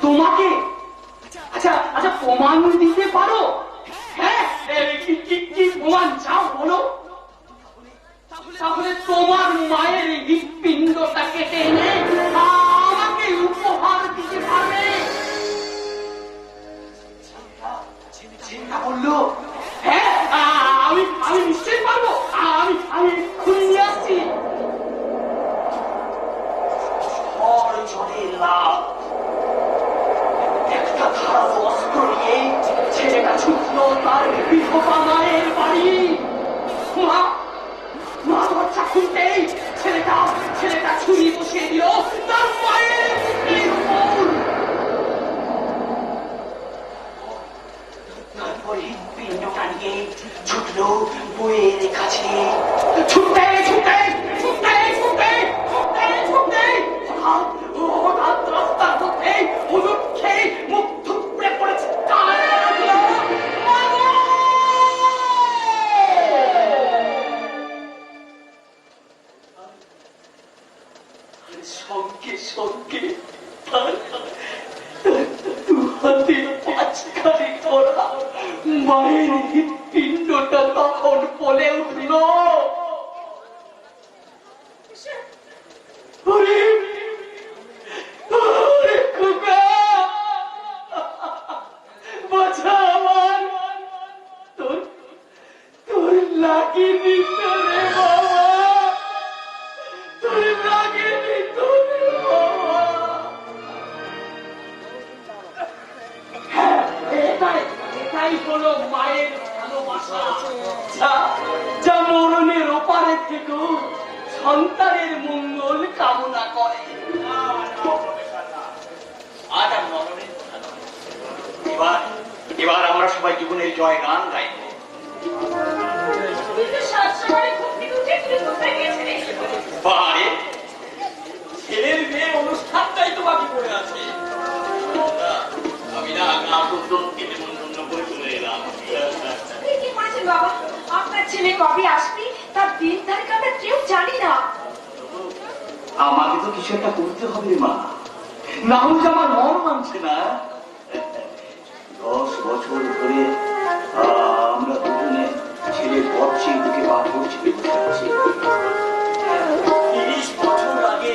তোমাকে। আচ্ছা আচ্ছা, প্রমাণ দিতে পারো? হ্যাঁ, কি প্রমাণ চাও বলো। তাহলে তোমার মায়ের হৃৎপিণ্ডটা কেটে এনে আমাকে উপহার দিতে পারবে। ছেলেটা বলল, হ্যাঁ আমি নিশ্চয়ই পারবো, আমি এক্ষুনি নিয়ে আসছি। ঝড় ঝড়ের লাভ একটা ধারালো অস্ত্র নিয়ে ছেলেটা ছুটল তার বিধবা মায়ের বাড়ি। মা দরজা খুলতেই ছেলেটা ছুরি বসিয়ে দিল তার মায়ের বুকের উপর। সঙ্গে সঙ্গে তার দু হাতে মাঝখানে ধরা মায়ের হৃৎপিণ্ডটা তখন বলে উঠল, ওরে ওরে খোকা, বাছা আমার, তোর তোর লাগেনি তো রে বাবা, তোর লাগেনি তো রে বাবা। হ্যাঁ, এটাই হলো মায়ের ভালোবাসা, যা মরণের ওপারের থেকেও সন্তানের মঙ্গল কামনা করে। আজ আর মরণের কথা নয়, এবার আমরা সবাই জীবনের জয় গান গাইব। বারে ছেলের মেয়ে অনুষ্ঠানটাই তো বাকি পড়ে আছে। আমি না নিমন্ত্রণ করে চলে এলাম। কি করেছেন বাবা? আপনার ছেলে কবে আসবে তার দিন তারিখ আমরা কেউ জানি না। আমাকে তো কিছু একটা করতে হবে মা, না হলে তো আমার মন মানছে না। 10 বছর ধরে আমরা দুজনে ছেলের পথ সেই দিকে পা করছি, 30 বছর আগে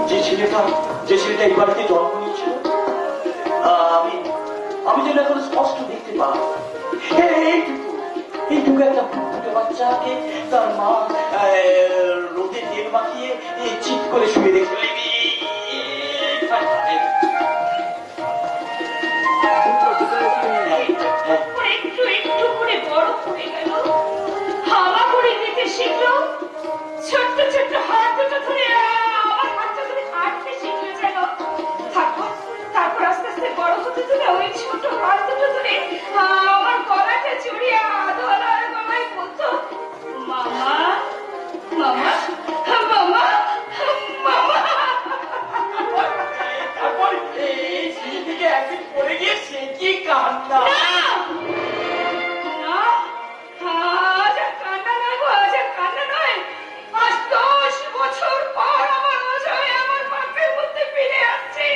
যে ছেলেটা এই বাড়িতে জন্ম নিয়েছিল, আমি যেন এখন স্পষ্ট দেখতে পাই। এইটুকু একটা ফুটফুটে বাচ্চাকে তার মা রোদে তেল মাখিয়ে চিৎ করে শুয়ে রেখে একটু একটু করে বড় হয়ে গেল, হাওয়া করে দিতে শিখলো, ছোট্ট ছোট্ট হাত দুটো ধরে আমার হাতটা ধরে হাঁটতে শিখলো যেন। তারপর আস্তে আস্তে বড় হতে ধরে ওই ছোট হাত দুটো ধরে আমার গলাটা জড়িয়ে আদর গলায় বলতো, মামা মামা মামা মামা। তারপর সেই থেকে একদিন পড়ে গিয়ে সে কি কান্না। আজ আর কান্না নয় গো, আজ আর কান্না নয়। আজ 10 বছর পর আমার অজয় আমার বাপের মধ্যে ফিরে আসছে।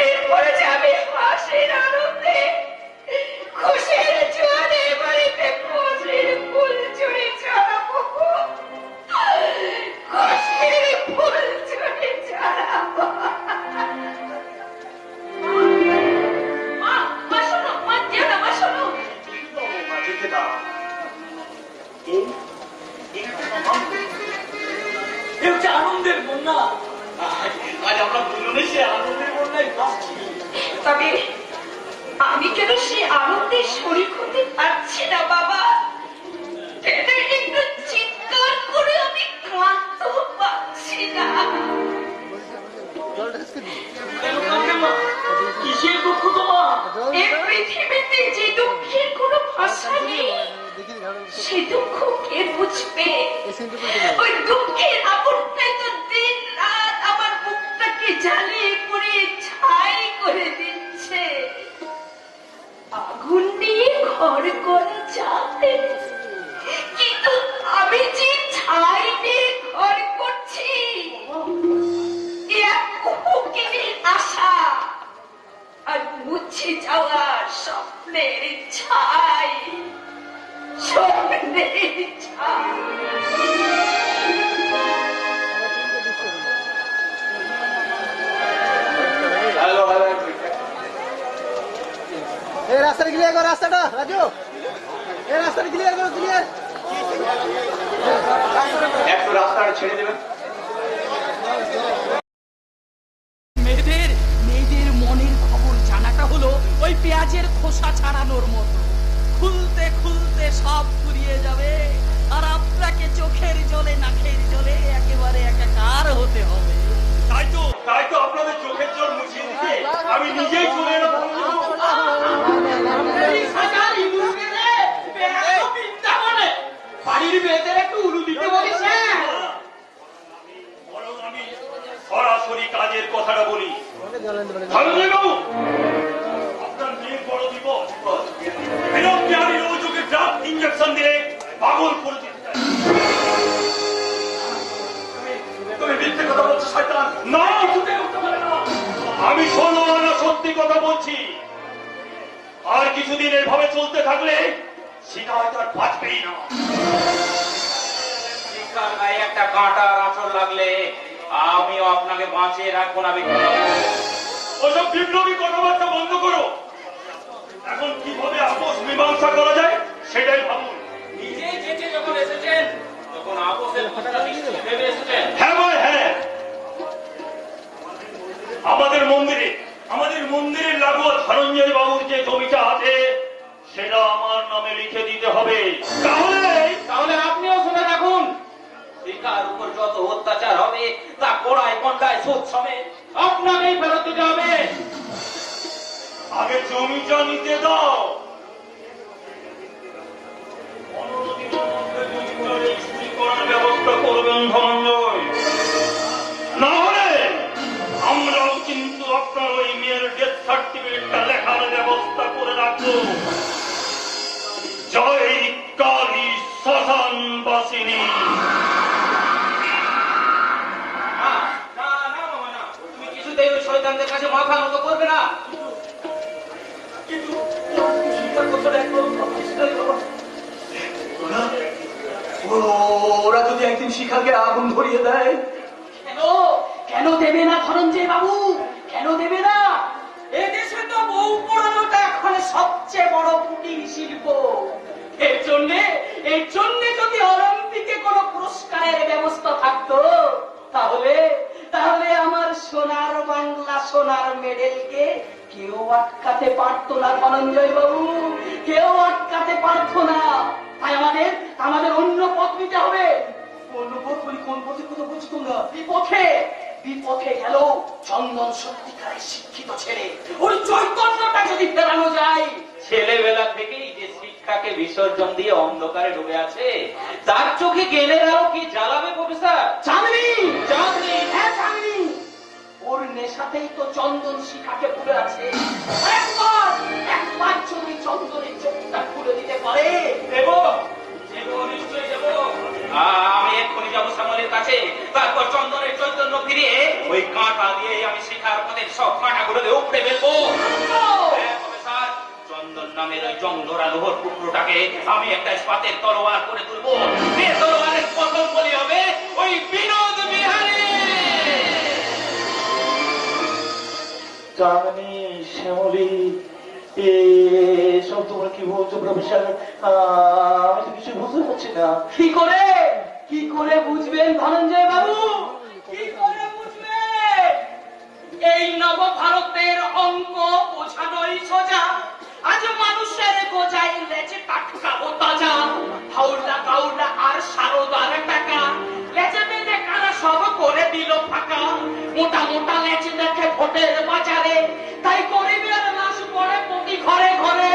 এরপরে যাবে হাসির আনন্দে, খুশির জোয়ারে বাড়িতে খুশির ফুল ছুঁড়ে ছড়াবো, খুশির ফুল ছুঁড়ে ছড়াবো। মা শোনো, মা যেও না, মা শোনো। আনন্দের বন্যা, আজ আমরা দুজনে সে আনন্দের বন্যায় ভাসছি। তবে আমি কেন সে আনন্দে শরীর হতে পারছি না বাবা? একটু চিৎকার করে আমি কাঁদতেও পারছি না। কিসের দুঃখ তোমার? এই পৃথিবীতে যে দুঃখের কোনো ভাষা নেই, সে দুঃখ কে বুঝবে? ওই দুঃখের আগুনটাই তো দিন রাত আমার মুখটাকে জ্বালিয়ে পড়ে ছাই করে দিচ্ছে। আগুন নিয়ে ঘর করা যাবে, কিন্তু আমি যে ছাই নিয়ে ঘর করছি, এক কুকুরের আশা আর মুছে যাওয়া স্বপ্নের ছাই, স্বপ্নের ছাই। এই রাস্তাটা ক্লিয়ার করো, রাস্তাটা রাজু, এই রাস্তাটা ক্লিয়ার করো, ক্লিয়ার। একটু রাস্তাটা ছেড়ে দেবেন। মেয়েদের মনের খবর জানাটা হলো ওই পেঁয়াজের খোসা ছাড়ানোর মতো, খুলতে খুলতে সব ফুরিয়ে যাবে, আর আপনাকে চোখের জলে নাকের জলে একেবারে একাকার হতে হবে। তাই তো আপনাদের চোখের জল মুছিয়ে দিতে আমি নিজেই চলে এলাম। বাড়ির মেয়েদের একটু উলু দিতে বলিস। বরং আমি সরাসরি কাজের কথাটা বলি। ধন্যবাবু, আপনার মেয়ের বড় দিবস, বিরক্তি আমি রোজকে ড্রাগ ইঞ্জেকশন দিয়ে পাগল করে দিতে চাই। সত্যি কথা বলছি, আর কিছুদিন এভাবে চলতে থাকলে শিখা হয়তো আর বাঁচবেই না। শিখার গায়ে একটা কাঁটার আঁচড় লাগলে আমিও আপনাকে বাঁচিয়ে রাখবো না বিক্রম। ওসব বিপ্লবী কথাবার্তা বন্ধ করো। এখন কিভাবে আপোষ মীমাংসা করা যায় সেটাই ভাবুন। নিজে যেচে যখন এসেছেন তখন আপোষের কথাটা নিশ্চয়ই ভেবে এসেছেন। হ্যাঁ ভাই হ্যাঁ, আমাদের মন্দিরের লাগোয়া ধনঞ্জয় বাবুর যে জমিটা আছে সেটা আমার নামে লিখে দিতে হবে। তাহলে আপনিও শুনে রাখুন, শিখার উপর যত অত্যাচার হবে তা কোড়ায় কন্ডায় সুদ সমেত আপনাকেই ফেরত দিতে হবে। আগে জমিটা নিতে দাও। করার ব্যবস্থা করবেন ধনঞ্জয়, না হলে আমরাও কিন্তু আপনার ওই মেয়ের ডেথ সার্টিফিকেটটা লেখার ব্যবস্থা করে রাখবো। জয় কালী শ্মশান বাসিনী। তুমি কিছুতেই ওই শয়তানদের কাছে মাথা নত করবে না। কিন্তু শিখার কথাটা একদম ভাবছিস না বাবা। ওরা যদি একদিন শিখাকে আগুন ধরিয়ে দেয়, কেন কেন দেবে না ধনঞ্জয় বাবু, কেন দেবে না? এদেশে তো বউ পড়ানোটা এখন সবচেয়ে বড় কুটির শিল্প। এর জন্য যদি অলিম্পিকে কোনো পুরস্কারের ব্যবস্থা থাকতো তাহলে আমার সোনার বাংলা সোনার মেডেলকে কেউ আটকাতে পারতো না ধনঞ্জয় বাবু, কেউ আটকাতে পারতো না। তাই আমাদের অন্য পথ নিতে হবে। অন্য পথ বলি কোন পথের কথা বলছো তোমরা? বিপথে গেল চন্দন সত্যিকারের শিক্ষিত ছেলে, ওর চৈতন্যটা যদি ফেরানো যায়। ছেলেবেলা থেকেই যে শিক্ষাকে বিসর্জন দিয়ে অন্ধকারে ডুবে আছে তার চোখে গেলে আরো কি জ্বালাবে প্রফেসর? চাঁদনি চাঁদনি। হ্যাঁ চাঁদনি, ওর নেশাতেই তো চন্দন শিখাকে ভুলে আছে। একবার যদি চন্দনের চোখটা খুলে দিতে পারে। দেবো নিশ্চয়ই দেবো। আমি এক্ষুনি যাবো শ্যামলের কাছে, তারপর চন্দনের চৈতন্য ফিরিয়ে ওই কাঁটা দিয়ে আমি শিখার পথের সব কাঁটাগুলোকে উপড়ে ফেলবো। হ্যাঁ প্রফেসর, চন্দন নামের ওই জংধরা লোহর টুকরোটাকে আমি একটা ইস্পাতের তলোয়ার করে তুলবো। সে তলোয়ারের পতন বলি হবে ওই বিনোদ বিহারী। চাঁদনি, শ্যামলী, এসব তোমরা কি বলছো প্রফেসর? আমি তো কিছু বুঝতে পারছি না। কি করে বুঝবেন ধনঞ্জয় বাবু, কি করে বুঝবেন? এই নবভারতের অঙ্ক বোঝানোই সোজা। আজ মানুষের গোজাই লেজে টাটকা ও তাজা, হাওড়া আর সারদার টাকা লেজে বেঁধে কারা সব করে দিল ফাঁকা। মোটা মোটা লেজ দেখে ভোটের বাজারে, তাই গরিবের লাশ পড়ে প্রতি ঘরে ঘরে।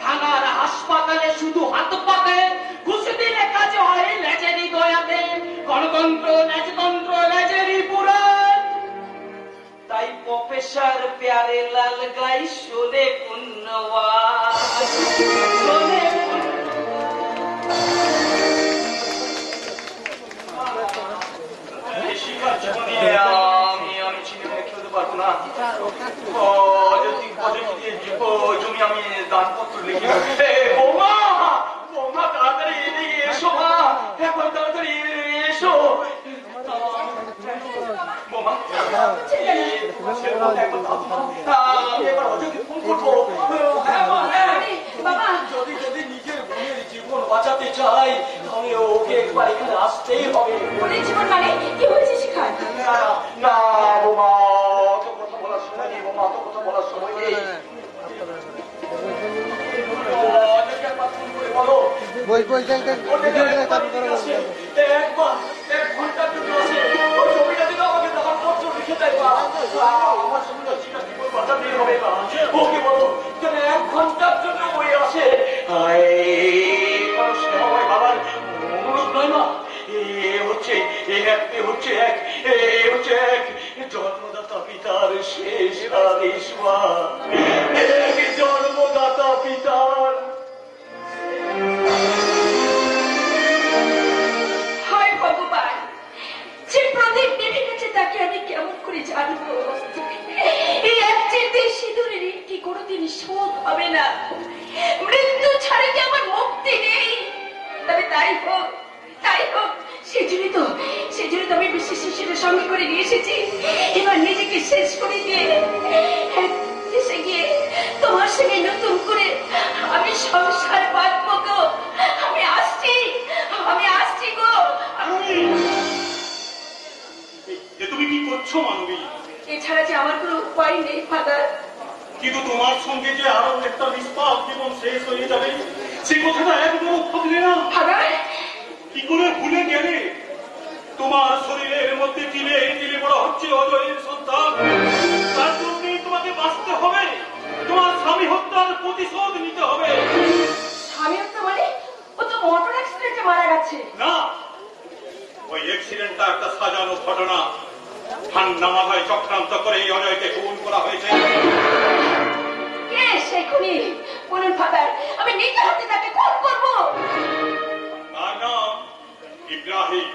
থানার হাসপাতালে শুধু হাত পাতে, ঘুষ দিলে কাজ হয় লেজেরই দয়াতে। গণতন্ত্র ন্যাযতন্ত্র লেজেরই পুরাণ। তাই প্রফেসর প্যারে লাল গাই শোনে পুণ্যবান, শোনে শিখার জীবনে আমি চিনে খেলতে পারবো না। জমি আমি দানপত্র লিখে বৌমা তাড়াতাড়ি এদিকে এসো। মা একবার তাড়াতাড়ি এসো বৌমা। আমি একবার অযোগ্য ফোন করবো। হ্যাঁ মা, হ্যাঁ বাবা, যদি নিজের বোনের জীবন বাঁচাতে চাই তাহলে ওকে একবার এখানে আসতেই হবে। বোনের জীবন মানে কি হয়েছে শিখার? না বোমা, অত কথা বলার সময় নেই বোমা, অত কথা বলার সময় নেই। এক ঘন্টার জন্য আসে, ওই জমিটা দিলে আমাকে দানপত্র লিখে দেয়। আমার সঙ্গে জীবন বাঁচাতেই হবে। ওকে বলো যেন 1 ঘন্টার জন্য ওই আসে। বাবার অনুরোধ নয় মা, হচ্ছে এক জন্মদাতা পিতার শেষ আদেশ মা। এক জন্মদাতা পিতার। হায় ভগবান, যে প্রদীপ নিভে গেছে তাকে আমি কেমন করে জানবো? এই এক চিন্তে সিঁদুরে কোনোদিন শোধ হবে না। মৃত্যু ছাড়া কি আমার মুক্তি নেই? তবে তাই হোক, তাই হোক, সেজন্যই তো আমি বিশেষ শিশুদের সঙ্গে করে নিয়ে এসেছি। এবার নিজেকে শেষ করে দিয়ে দেশে গিয়ে তোমার সঙ্গে নতুন করে আমি সংসার বাঁধবো গো। আমি আসছি গো। তুমি কি করছো মানবী? এছাড়া যে আমার কোনো উপায় নেই ফাদার। কিন্তু তোমার সঙ্গে যে আরো একটা নিষ্পাপ জীবন শেষ হয়ে যাবে সে কথাটা একদম ভাবলে না। ফাদার, কি করে ভুলে গেলে? তোমার শরীরের মধ্যে তিলে তিলে বড় হচ্ছে অজয়ের সন্তান। তার জন্যই তোমাকে বাঁচতে হবে। তোমার স্বামী হত্যার প্রতিশোধ নিতে হবে। স্বামী হত্যা মানে? ও তো মোটর অ্যাক্সিডেন্টে মারা গেছে। না, ওই অ্যাক্সিডেন্টটা একটা সাজানো ঘটনা। ঠান্ডা মাথায় চক্রান্ত করে এই অজয়কে খুন করা হয়েছে। কে সে খুনি? বলুন ফাদার, আমি নিজে হাতে তাকে খুন করবো। তার নাম ইব্রাহিম।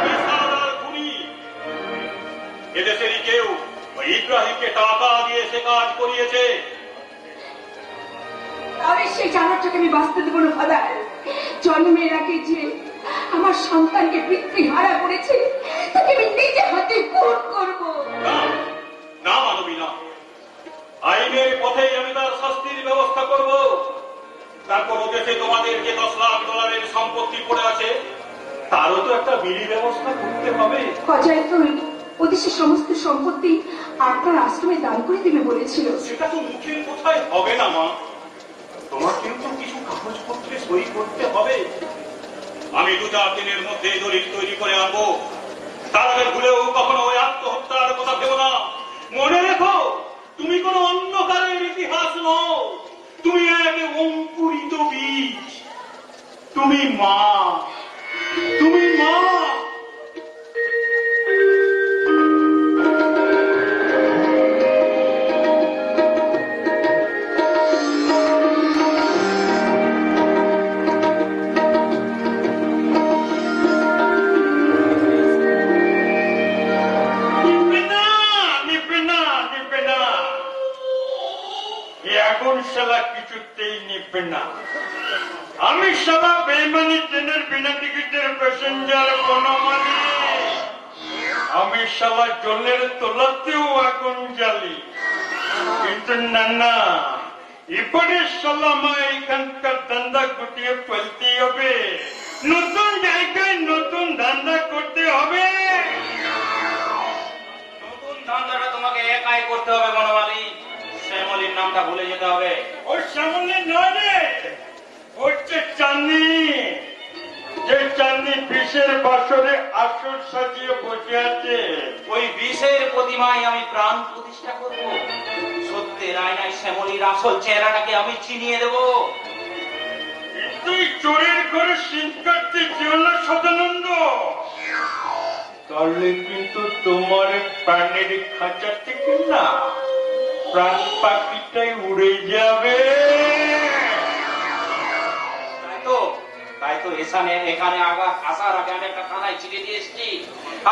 পেশাদার খুনি। এদেশেরই কেউ ওই ইব্রাহিমকে টাকা দিয়ে সে কাজ করিয়েছে। তাহলে সেই জানাটাকে আমি বাঁচতে দেবো না ফাদার। জন্মের আগে যে আমার সন্তানকে পিতৃহারা করেছে তাকে আমি নিজে হাতে খুন করবো। না, না মানবী না। আইনের পথেই আমি তার শাস্তির ব্যবস্থা করব। তারপর ওদেশে তোমাদের যে $10 লাখ সম্পত্তি পড়ে আছে তারও তো একটা বিলি ব্যবস্থা করতে হবে। অজয় তো ওদেশের সমস্ত সম্পত্তি আপনার আশ্রমে দান করে দিবে বলেছিল। সেটা তো মুখের কোথায় হবে না মা। তোমার কিন্তু কিছু কাগজপত্রে সই করতে হবে। আমি 2-4 দিনের মধ্যে দলিল তৈরি করে আনবো। তার আগে ভুলেও কখনো ওই আত্মহত্যার কথা ভেবো না। মনে রেখো, তুমি কোনো অন্ধকারের ইতিহাস নও। তুমি এক অঙ্কুরিত বীজ। তুমি মা, তুমি মা। এখন শালা কিছুতেই নিবে না। আমি শালা বেইমানি ট্রেনের বিনা টিকিটের প্যাসেঞ্জার বনমালী। আমি শালা জলের তোলাতেও আগুন জ্বালি। কিন্তু না, এবারে শালা মা এখানকার ধান্দা গুটিয়ে ফেলতে হবে। নতুন জায়গায় নতুন ধান্দা করতে হবে। নতুন ধান্দাটা তোমাকে একাই করতে হবে বনমালী। শ্যামলীর নামটা ভুলে যেতে হবে। ওর সামনে নয় রে, হচ্ছে চাঁদনি। যে চাঁদনি বিষের বাসরে আসর সাজিয়ে বসে আছে। ওই বিষের প্রতিমায় আমি প্রাণ প্রতিষ্ঠা করব। সত্যের আয়নায় শ্যামলীর আসল চেহারাটাকে আমি চিনিয়ে দেব। তুই চোরের ঘরে সিং কাটতে চেও না সদানন্দ। তাহলে কিন্তু তোমার প্রাণের খাঁচা থেকে না প্রাণ পাখিটাই উড়ে যাবে। তাই তো এখানে আসার আগে আমি একটা থানায় চিঠি দিয়ে এসেছি।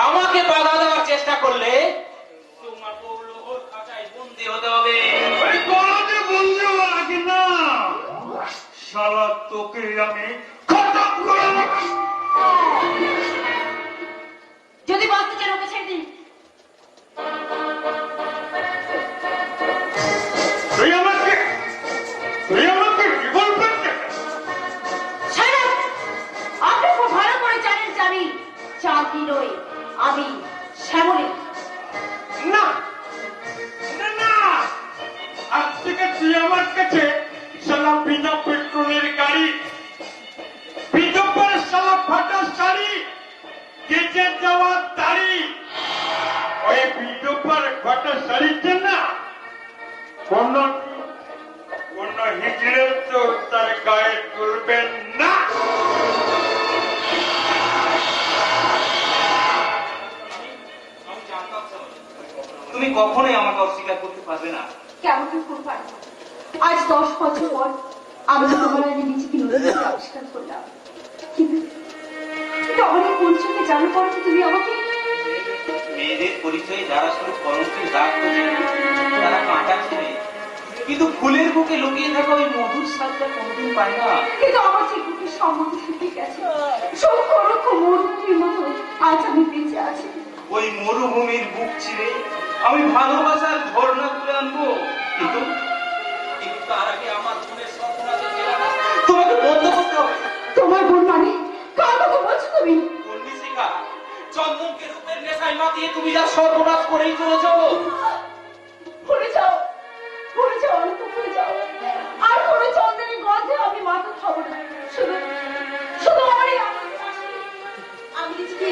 আমাকে বাধা দেওয়ার চেষ্টা করলে তোমার তো লোহর খাঁচায় বন্দী হতে হবে। ওই গলাতে বলতে আগে না, শালা তোকে আমি খতম করে দেব। যদি বাঁচতে চান ওকে ছেড়ে দিন। তুই আমাকে জীবন করতে আপনি খুব ভালো করে জানেন যে আমি চাঁদনি নই, আমি শ্যামলী। না না, আজ থেকে তুই আমার কাছে শালা বিনা পেট্রোলের গাড়ি, বিধবার শালা ফাটা শাড়ি, গেজে যাওয়া দাড়ি। ওই বিধবার ফাটা শাড়িতে না কোন হিজড়ে তো তার গায়ে তুলবেন না। আমি জানতাম তুমি কখনোই আমাকে অস্বীকার করতে পারবে না। কেমন করে পারবো? আজ 10 বছর পর আমি তোমার আগে নিজেকে নতুন করে আবিষ্কার করলাম। কিন্তু অনেক পরিচয়কে জানো পরে তুমি আমাকে। মেয়েদের পরিচয়ে যারা শুধু কলঙ্কের দাগ খোঁজে তারা কাঁটা ছিঁড়ে কিন্তু ফুলের বুকে লুকিয়ে থাকা ওই মধুর স্বাদটা কোনোদিন পায় না। কিন্তু আমার যে বুকের সম্বন্ধ শুকিয়ে গেছে, সৌরক্ষ মরুভূমির মতো আজ আমি বেঁচে আছি। ওই মরুভূমির বুক চিরে আমি ভালোবাসার ঝর্ণা তুলে আনবো, কিন্তু কিন্তু তার আগে আমার মনের স্বপ্নটা তোমাকে বন্ধ করতে হবে। তোমার বোন মানে কার কথা বলছো তুমি? কন্যাশিখা, চন্দনকে রূপের নেশায় মাতিয়ে তুমি যা সর্বনাশ করেই চলেছ। ভুলে যাও, ভুলে যাও, অনেক ভুলে যাও। আর কোনো চন্দনের গন্ধে আমি মাথা খাবো না। শুধু শুধু আমারই আমি নিজেকে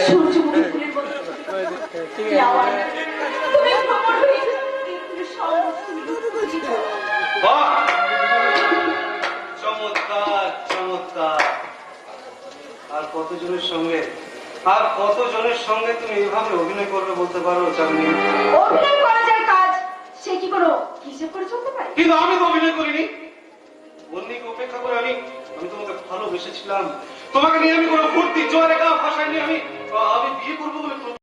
সূর্যমুখী ফুলের মতো লাওয়ার। তুমি ভ্রমণ হয়ে এই ফুলের সমস্ত বুঝে যাও। বাহ! চমৎকার, চমৎকার। আর কতজনের সঙ্গে তুমি এইভাবে অভিনয় করবে বলতে পারো চাঁদনি? অভিনয় করা যায় কাজ, সে কি কোনো হিসেব করে চলতে পারে? কিন্তু আমি তো অভিনয় করিনি। বন্দিকে উপেক্ষা করে আমি তোমাকে ভালোবেসেছিলাম। তোমাকে নিয়ে আমি কোনো ফুর্তি জোয়ারে গা ভাষায় নিয়ে আমি বিয়ে করবো বলে